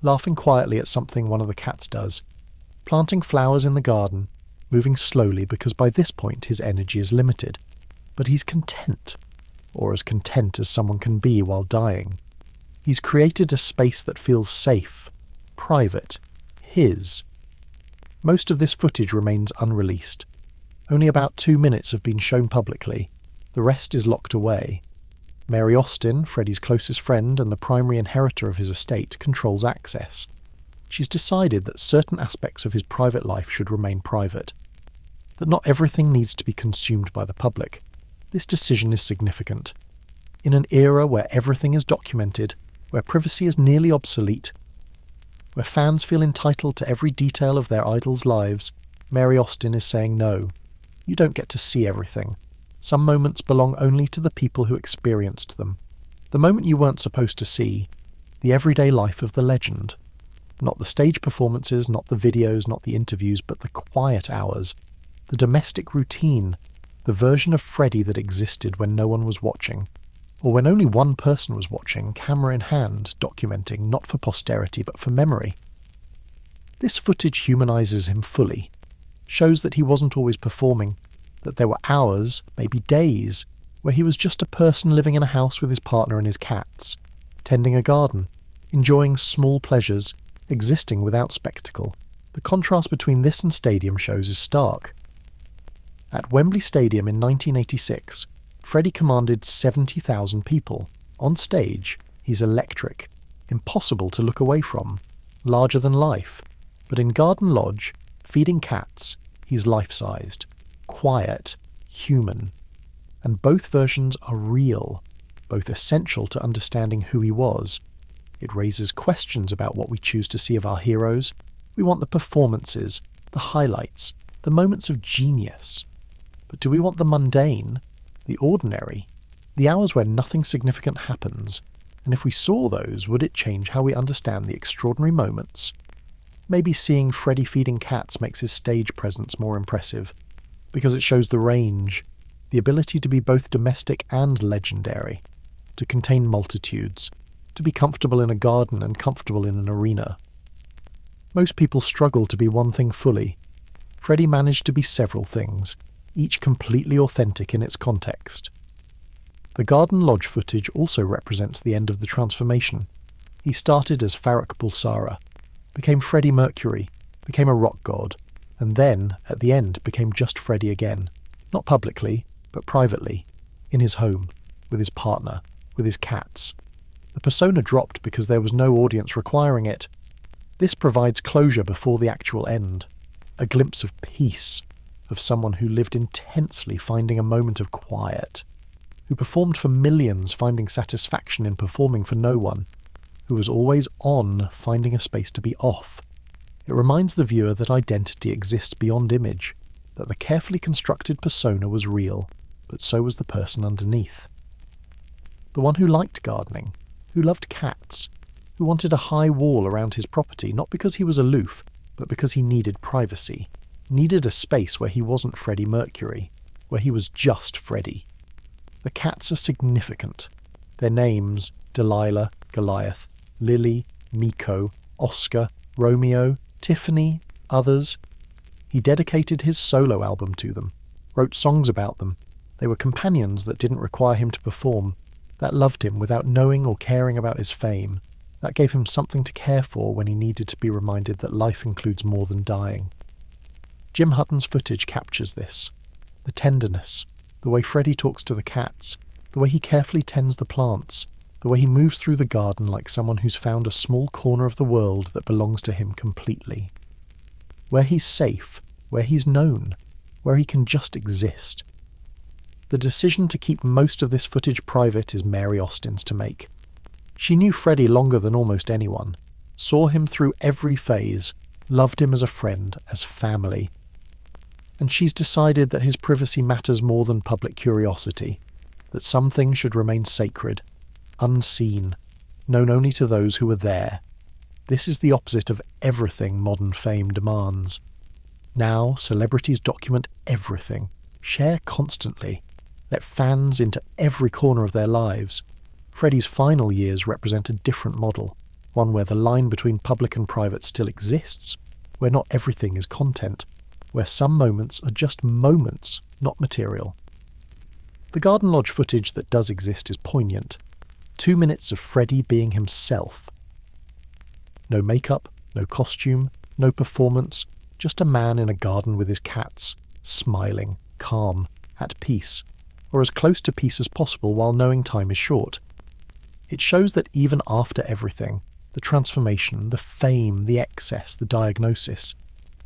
laughing quietly at something one of the cats does, planting flowers in the garden, moving slowly because by this point his energy is limited. But he's content, or as content as someone can be while dying. He's created a space that feels safe, private, his. Most of this footage remains unreleased. Only about 2 minutes have been shown publicly. The rest is locked away. Mary Austin, Freddie's closest friend and the primary inheritor of his estate, controls access. She's decided that certain aspects of his private life should remain private. That not everything needs to be consumed by the public. This decision is significant. In an era where everything is documented, where privacy is nearly obsolete, where fans feel entitled to every detail of their idols' lives, Mary Austin is saying no. You don't get to see everything. Some moments belong only to the people who experienced them. The moment you weren't supposed to see, the everyday life of the legend. Not the stage performances, not the videos, not the interviews, but the quiet hours, the domestic routine, the version of Freddie that existed when no one was watching, or when only one person was watching, camera in hand, documenting, not for posterity but for memory. This footage humanizes him fully. Shows that he wasn't always performing, that there were hours, maybe days, where he was just a person living in a house with his partner and his cats, tending a garden, enjoying small pleasures, existing without spectacle. The contrast between this and stadium shows is stark. At Wembley Stadium in 1986, Freddie commanded 70,000 people. On stage, he's electric, impossible to look away from, larger than life. But in Garden Lodge, feeding cats, he's life-sized, quiet, human. And both versions are real, both essential to understanding who he was. It raises questions about what we choose to see of our heroes. We want the performances, the highlights, the moments of genius. But do we want the mundane, the ordinary, the hours where nothing significant happens? And if we saw those, would it change how we understand the extraordinary moments? Maybe seeing Freddie feeding cats makes his stage presence more impressive, because it shows the range, the ability to be both domestic and legendary, to contain multitudes, to be comfortable in a garden and comfortable in an arena. Most people struggle to be one thing fully. Freddie managed to be several things, each completely authentic in its context. The Garden Lodge footage also represents the end of the transformation. He started as Farrokh Bulsara, became Freddie Mercury, became a rock god, and then, at the end, became just Freddie again. Not publicly, but privately, in his home, with his partner, with his cats. The persona dropped because there was no audience requiring it. This provides closure before the actual end, a glimpse of peace, of someone who lived intensely finding a moment of quiet, who performed for millions finding satisfaction in performing for no one, who was always on finding a space to be off. It reminds the viewer that identity exists beyond image, that the carefully constructed persona was real, but so was the person underneath. The one who liked gardening, who loved cats, who wanted a high wall around his property not because he was aloof, but because he needed privacy, needed a space where he wasn't Freddie Mercury, where he was just Freddie. The cats are significant. Their names, Delilah, Goliath, Lily, Miko, Oscar, Romeo, Tiffany, others. He dedicated his solo album to them, wrote songs about them. They were companions that didn't require him to perform, that loved him without knowing or caring about his fame, that gave him something to care for when he needed to be reminded that life includes more than dying. Jim Hutton's footage captures this. The tenderness, the way Freddie talks to the cats, the way he carefully tends the plants, the way he moves through the garden like someone who's found a small corner of the world that belongs to him completely. Where he's safe, where he's known, where he can just exist. The decision to keep most of this footage private is Mary Austin's to make. She knew Freddie longer than almost anyone, saw him through every phase, loved him as a friend, as family. And she's decided that his privacy matters more than public curiosity, that some things should remain sacred, unseen, known only to those who were there. This is the opposite of everything modern fame demands. Now, celebrities document everything, share constantly, let fans into every corner of their lives. Freddie's final years represent a different model, one where the line between public and private still exists, where not everything is content, where some moments are just moments, not material. The Garden Lodge footage that does exist is poignant. 2 minutes of Freddie being himself. No makeup, no costume, no performance, just a man in a garden with his cats, smiling, calm, at peace, or as close to peace as possible while knowing time is short. It shows that even after everything, the transformation, the fame, the excess, the diagnosis,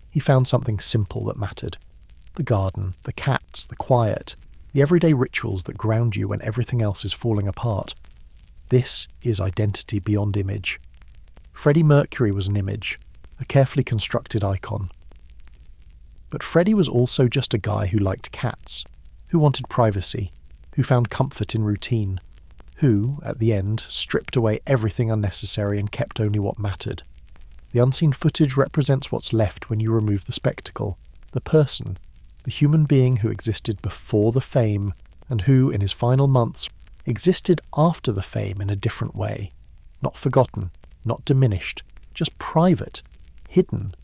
he found something simple that mattered. The garden, the cats, the quiet, the everyday rituals that ground you when everything else is falling apart. This is identity beyond image. Freddie Mercury was an image, a carefully constructed icon. But Freddie was also just a guy who liked cats, who wanted privacy, who found comfort in routine, who, at the end, stripped away everything unnecessary and kept only what mattered. The unseen footage represents what's left when you remove the spectacle, the person, the human being who existed before the fame and who, in his final months, existed after the fame in a different way. Not forgotten, not diminished, just private, hidden,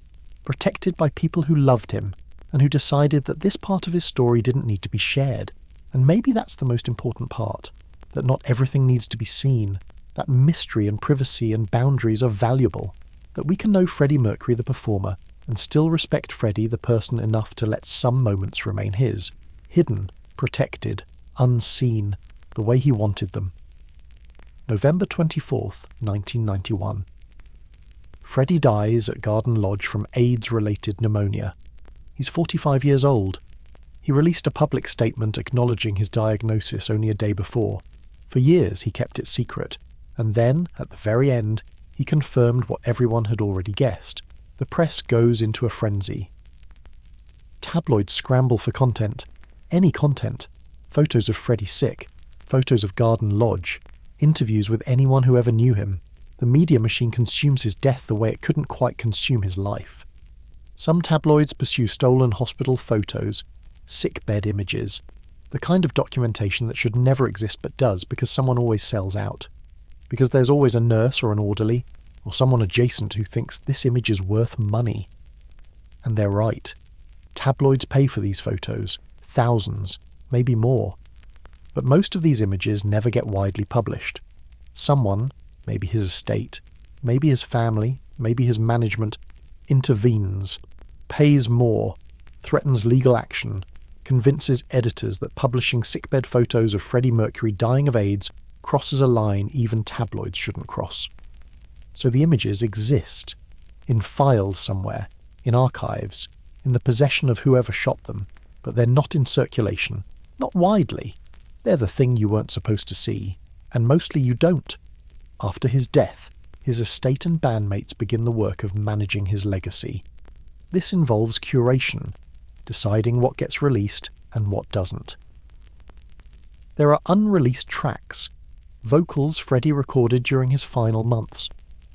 protected by people who loved him and who decided that this part of his story didn't need to be shared. And maybe that's the most important part, that not everything needs to be seen, that mystery and privacy and boundaries are valuable, that we can know Freddie Mercury the performer and still respect Freddie the person enough to let some moments remain his, hidden, protected, unseen, the way he wanted them. November 24th, 1991. Freddie dies at Garden Lodge from AIDS-related pneumonia. He's 45 years old. He released a public statement acknowledging his diagnosis only a day before. For years he kept it secret, and then, at the very end, he confirmed what everyone had already guessed. The press goes into a frenzy. Tabloids scramble for content, any content. Photos of Freddie sick, photos of Garden Lodge, interviews with anyone who ever knew him. The media machine consumes his death the way it couldn't quite consume his life. Some tabloids pursue stolen hospital photos, sickbed images, the kind of documentation that should never exist but does because someone always sells out. Because there's always a nurse or an orderly, or someone adjacent who thinks this image is worth money. And they're right. Tabloids pay for these photos, thousands, maybe more. But most of these images never get widely published. Someone, maybe his estate, maybe his family, maybe his management, intervenes, pays more, threatens legal action, convinces editors that publishing sickbed photos of Freddie Mercury dying of AIDS crosses a line even tabloids shouldn't cross. So the images exist, in files somewhere, in archives, in the possession of whoever shot them, but they're not in circulation, not widely. They're the thing you weren't supposed to see, and mostly you don't. After his death, his estate and bandmates begin the work of managing his legacy. This involves curation, deciding what gets released and what doesn't. There are unreleased tracks, vocals Freddie recorded during his final months.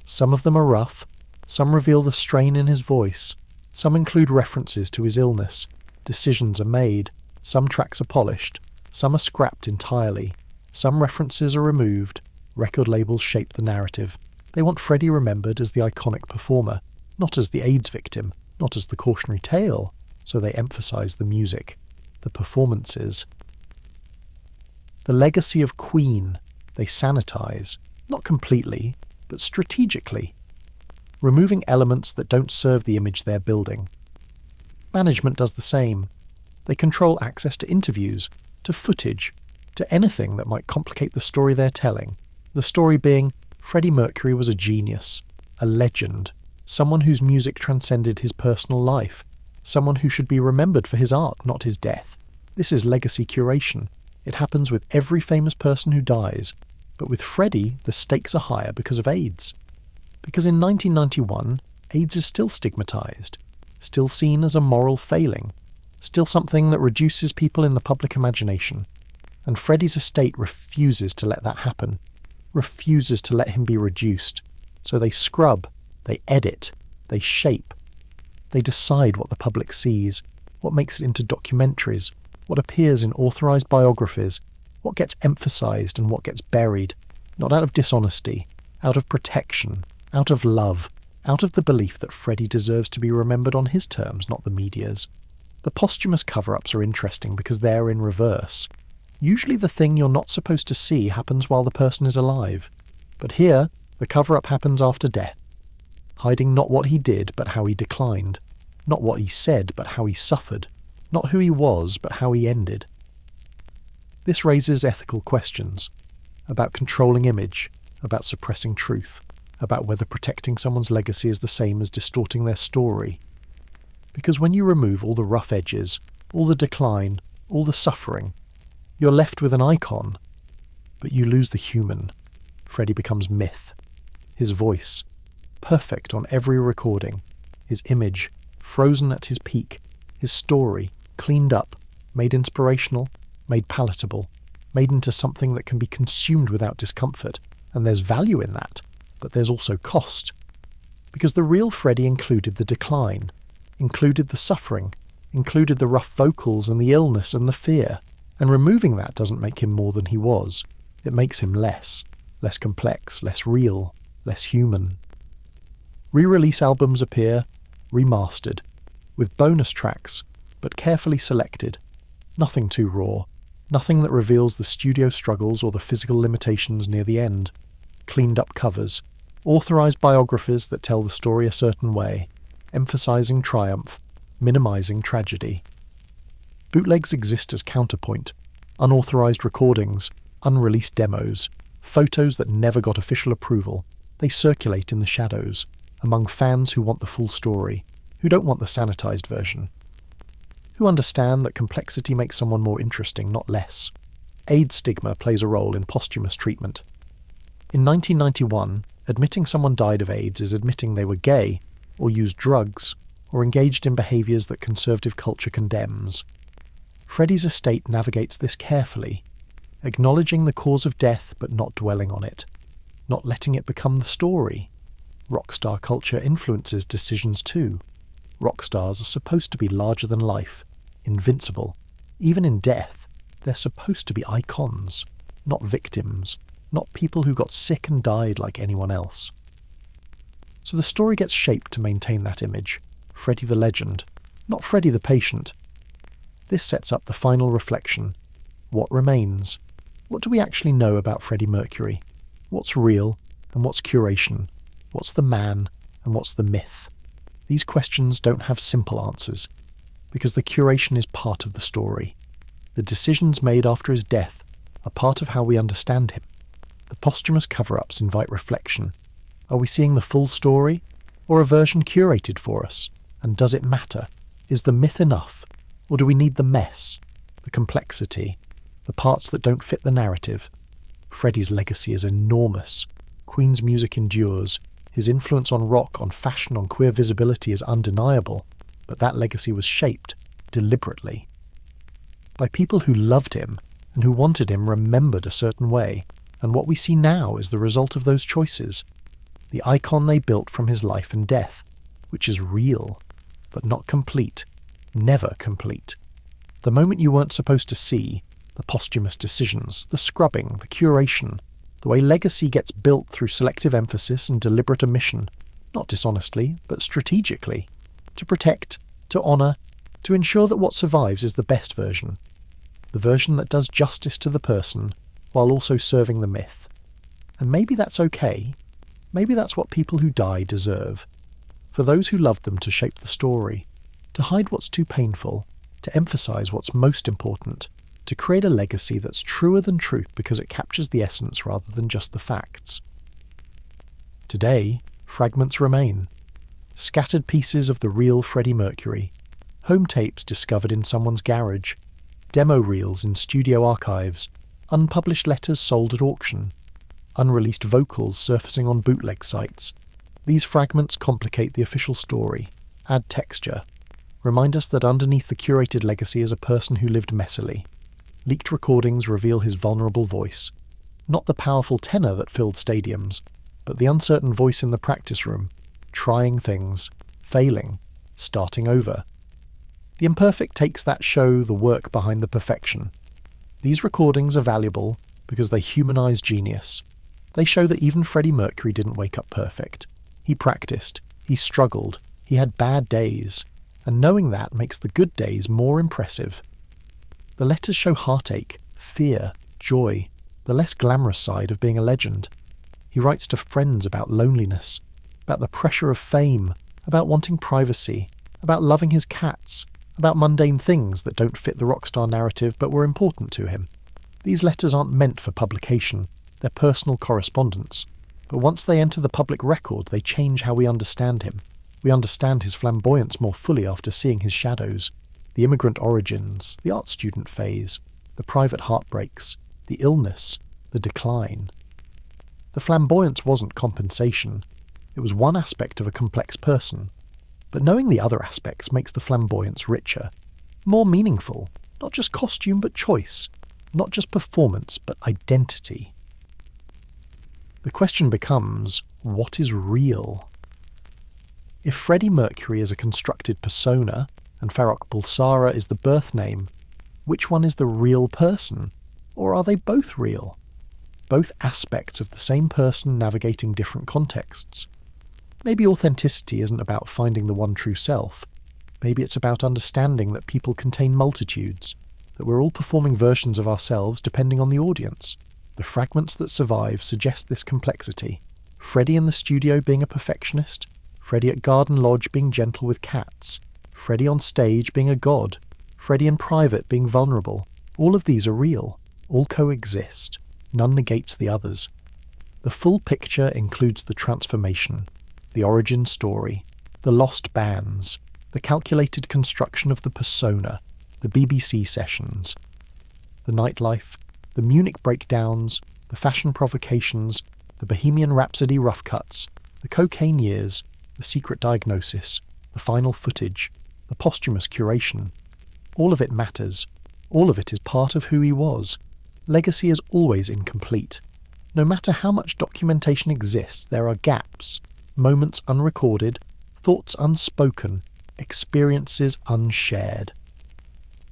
Some of them are rough, some reveal the strain in his voice, some include references to his illness, decisions are made, some tracks are polished, some are scrapped entirely, some references are removed, record labels shape the narrative. They want Freddie remembered as the iconic performer, not as the AIDS victim, not as the cautionary tale, so they emphasise the music, the performances. The legacy of Queen, they sanitise, not completely, but strategically, removing elements that don't serve the image they're building. Management does the same. They control access to interviews, to footage, to anything that might complicate the story they're telling. The story being, Freddie Mercury was a genius, a legend, someone whose music transcended his personal life, someone who should be remembered for his art, not his death. This is legacy curation. It happens with every famous person who dies, but with Freddie, the stakes are higher because of AIDS. Because in 1991, AIDS is still stigmatised, still seen as a moral failing, still something that reduces people in the public imagination. And Freddie's estate refuses to let that happen, refuses to let him be reduced. So they scrub, they edit, they shape. They decide what the public sees, what makes it into documentaries, what appears in authorised biographies, what gets emphasised and what gets buried, not out of dishonesty, out of protection, out of love, out of the belief that Freddie deserves to be remembered on his terms, not the media's. The posthumous cover-ups are interesting because they're in reverse. Usually the thing you're not supposed to see happens while the person is alive. But here, the cover-up happens after death, hiding not what he did but how he declined, not what he said but how he suffered, not who he was but how he ended. This raises ethical questions about controlling image, about suppressing truth, about whether protecting someone's legacy is the same as distorting their story. Because when you remove all the rough edges, all the decline, all the suffering, you're left with an icon, but you lose the human. Freddie becomes myth. His voice, perfect on every recording, his image, frozen at his peak, his story, cleaned up, made inspirational, made palatable, made into something that can be consumed without discomfort, and there's value in that, but there's also cost. Because the real Freddie included the decline, included the suffering, included the rough vocals and the illness and the fear, and removing that doesn't make him more than he was. It makes him less complex, less real, less human. Re-release albums appear, remastered, with bonus tracks, but carefully selected. Nothing too raw, nothing that reveals the studio struggles or the physical limitations near the end. Cleaned up covers, authorised biographies that tell the story a certain way, emphasising triumph, minimising tragedy. Bootlegs exist as counterpoint, unauthorised recordings, unreleased demos, photos that never got official approval. They circulate in the shadows, among fans who want the full story, who don't want the sanitised version, who understand that complexity makes someone more interesting, not less. AIDS stigma plays a role in posthumous treatment. In 1991, admitting someone died of AIDS is admitting they were gay, or used drugs, or engaged in behaviours that conservative culture condemns. Freddie's estate navigates this carefully, acknowledging the cause of death but not dwelling on it, not letting it become the story. Rockstar culture influences decisions too. Rock stars are supposed to be larger than life, invincible. Even in death, they're supposed to be icons, not victims, not people who got sick and died like anyone else. So the story gets shaped to maintain that image. Freddie the legend, not Freddie the patient. This sets up the final reflection. What remains? What do we actually know about Freddie Mercury? What's real and what's curation? What's the man and what's the myth? These questions don't have simple answers, because the curation is part of the story. The decisions made after his death are part of how we understand him. The posthumous cover-ups invite reflection. Are we seeing the full story, or a version curated for us? And does it matter? Is the myth enough, or do we need the mess, the complexity, the parts that don't fit the narrative? Freddie's legacy is enormous. Queen's music endures. His influence on rock, on fashion, on queer visibility is undeniable, but that legacy was shaped, deliberately, by people who loved him and who wanted him remembered a certain way, and what we see now is the result of those choices. The icon they built from his life and death, which is real, but not complete, never complete. The moment you weren't supposed to see, the posthumous decisions, the scrubbing, the curation, the way legacy gets built through selective emphasis and deliberate omission, not dishonestly, but strategically, to protect, to honour, to ensure that what survives is the best version, the version that does justice to the person while also serving the myth. And maybe that's okay. Maybe that's what people who die deserve. For those who loved them to shape the story, to hide what's too painful, to emphasise what's most important, to create a legacy that's truer than truth because it captures the essence rather than just the facts. Today, fragments remain. Scattered pieces of the real Freddie Mercury, home tapes discovered in someone's garage, demo reels in studio archives, unpublished letters sold at auction, unreleased vocals surfacing on bootleg sites. These fragments complicate the official story, add texture, remind us that underneath the curated legacy is a person who lived messily. Leaked recordings reveal his vulnerable voice, not the powerful tenor that filled stadiums, but the uncertain voice in the practice room, trying things, failing, starting over. The imperfect takes that show the work behind the perfection. These recordings are valuable because they humanise genius. They show that even Freddie Mercury didn't wake up perfect. He practiced, he struggled, he had bad days, and knowing that makes the good days more impressive. The letters show heartache, fear, joy, the less glamorous side of being a legend. He writes to friends about loneliness, about the pressure of fame, about wanting privacy, about loving his cats, about mundane things that don't fit the rockstar narrative but were important to him. These letters aren't meant for publication, they're personal correspondence, but once they enter the public record they change how we understand him. We understand his flamboyance more fully after seeing his shadows, the immigrant origins, the art student phase, the private heartbreaks, the illness, the decline. The flamboyance wasn't compensation, it was one aspect of a complex person. But knowing the other aspects makes the flamboyance richer, more meaningful, not just costume but choice, not just performance but identity. The question becomes, what is real? If Freddie Mercury is a constructed persona, and Farrokh Bulsara is the birth name, which one is the real person? Or are they both real? Both aspects of the same person navigating different contexts. Maybe authenticity isn't about finding the one true self. Maybe it's about understanding that people contain multitudes, that we're all performing versions of ourselves depending on the audience. The fragments that survive suggest this complexity. Freddie in the studio being a perfectionist, Freddie at Garden Lodge being gentle with cats, Freddie on stage being a god, Freddie in private being vulnerable. All of these are real, all coexist. None negates the others. The full picture includes the transformation, the origin story, the lost bands, the calculated construction of the persona, the BBC sessions, the nightlife, the Munich breakdowns, the fashion provocations, the Bohemian Rhapsody rough cuts, the cocaine years, the secret diagnosis, the final footage, the posthumous curation. All of it matters. All of it is part of who he was. Legacy is always incomplete. No matter how much documentation exists, there are gaps, moments unrecorded, thoughts unspoken, experiences unshared.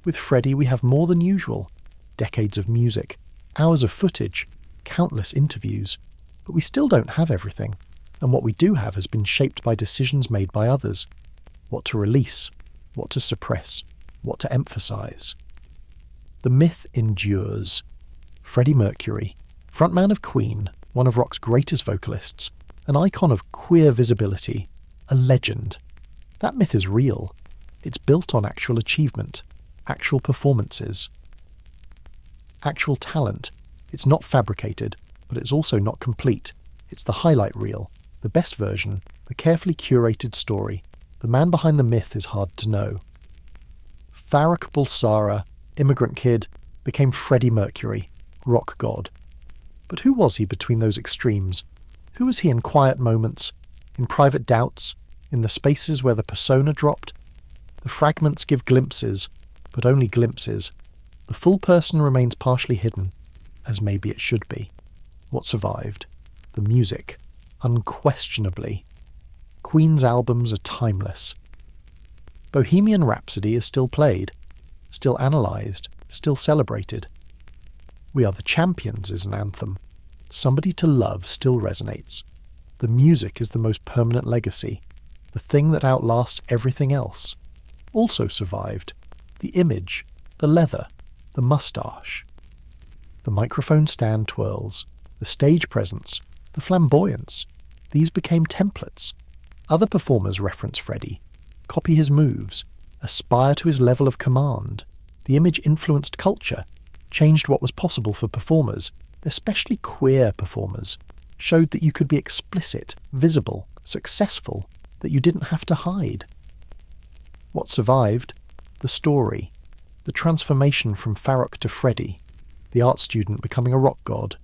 With Freddie we have more than usual. Decades of music, hours of footage, countless interviews. But we still don't have everything, and what we do have has been shaped by decisions made by others. What to release, what to suppress, what to emphasize. The myth endures. Freddie Mercury, frontman of Queen, one of rock's greatest vocalists, an icon of queer visibility, a legend. That myth is real. It's built on actual achievement, actual performances, actual talent. It's not fabricated, but it's also not complete. It's the highlight reel, the best version, the carefully curated story. The man behind the myth is hard to know. Farrokh Bulsara, immigrant kid, became Freddie Mercury, rock god. But who was he between those extremes? Who was he in quiet moments, in private doubts, in the spaces where the persona dropped? The fragments give glimpses, but only glimpses. The full person remains partially hidden, as maybe it should be. What survived? The music, unquestionably. Queen's albums are timeless. Bohemian Rhapsody is still played, still analysed, still celebrated. We Are the Champions is an anthem. Somebody to Love still resonates. The music is the most permanent legacy, the thing that outlasts everything else. Also survived. The image, the leather, the moustache. The microphone stand twirls, the stage presence, the flamboyance. These became templates. Other performers reference Freddie, copy his moves, aspire to his level of command. The image influenced culture, changed what was possible for performers, especially queer performers, showed that you could be explicit, visible, successful, that you didn't have to hide. What survived? The story, the transformation from Farrokh to Freddie, the art student becoming a rock god,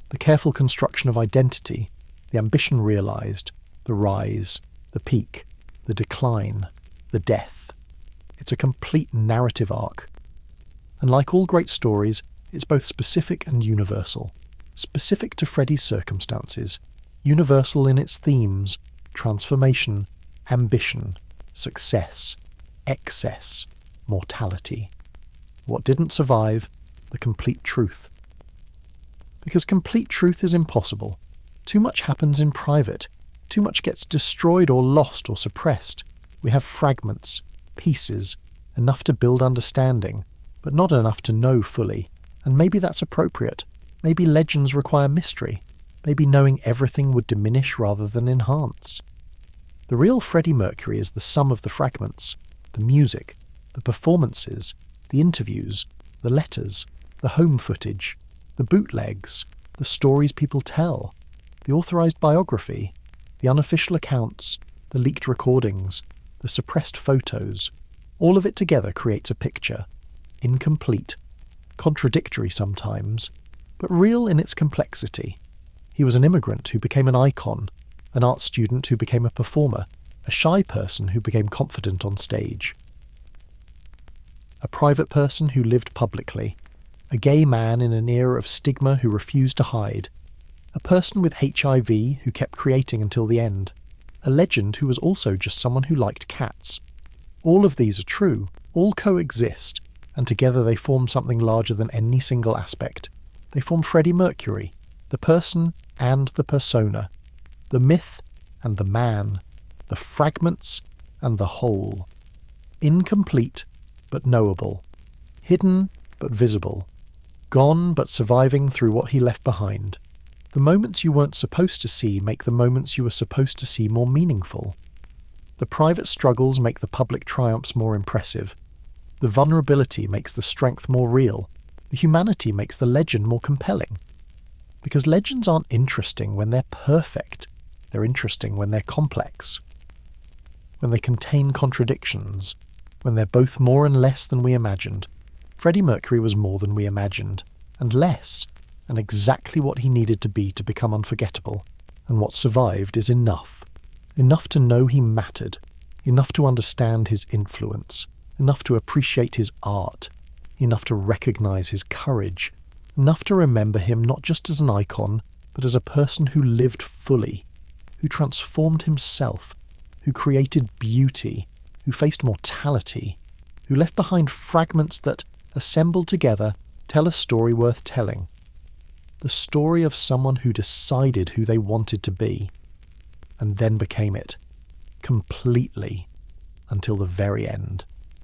the careful construction of identity, the ambition realised, the rise, the peak, the decline, the death. It's a complete narrative arc. And like all great stories, it's both specific and universal. Specific to Freddie's circumstances, universal in its themes, transformation, ambition, success, excess, mortality. What didn't survive? The complete truth. Because complete truth is impossible. Too much happens in private. Too much gets destroyed or lost or suppressed. We have fragments, pieces, enough to build understanding, but not enough to know fully. And maybe that's appropriate. Maybe legends require mystery. Maybe knowing everything would diminish rather than enhance. The real Freddie Mercury is the sum of the fragments, the music, the performances, the interviews, the letters, the home footage, the bootlegs, the stories people tell, the authorized biography, the unofficial accounts, the leaked recordings, the suppressed photos. All of it together creates a picture, incomplete, contradictory sometimes, but real in its complexity. He was an immigrant who became an icon, an art student who became a performer, a shy person who became confident on stage. A private person who lived publicly, a gay man in an era of stigma who refused to hide, a person with HIV who kept creating until the end, a legend who was also just someone who liked cats. All of these are true, all coexist, and together they form something larger than any single aspect. They form Freddie Mercury, the person and the persona, the myth and the man, the fragments and the whole. Incomplete but knowable, hidden but visible, gone but surviving through what he left behind. The moments you weren't supposed to see make the moments you were supposed to see more meaningful. The private struggles make the public triumphs more impressive. The vulnerability makes the strength more real. The humanity makes the legend more compelling. Because legends aren't interesting when they're perfect. They're interesting when they're complex. When they contain contradictions. When they're both more and less than we imagined. Freddie Mercury was more than we imagined. And less. And exactly what he needed to be to become unforgettable. And what survived is enough. Enough to know he mattered. Enough to understand his influence. Enough to appreciate his art. Enough to recognise his courage. Enough to remember him not just as an icon, but as a person who lived fully, who transformed himself, who created beauty, who faced mortality, who left behind fragments that, assembled together, tell a story worth telling. The story of someone who decided who they wanted to be, and then became it, completely, until the very end.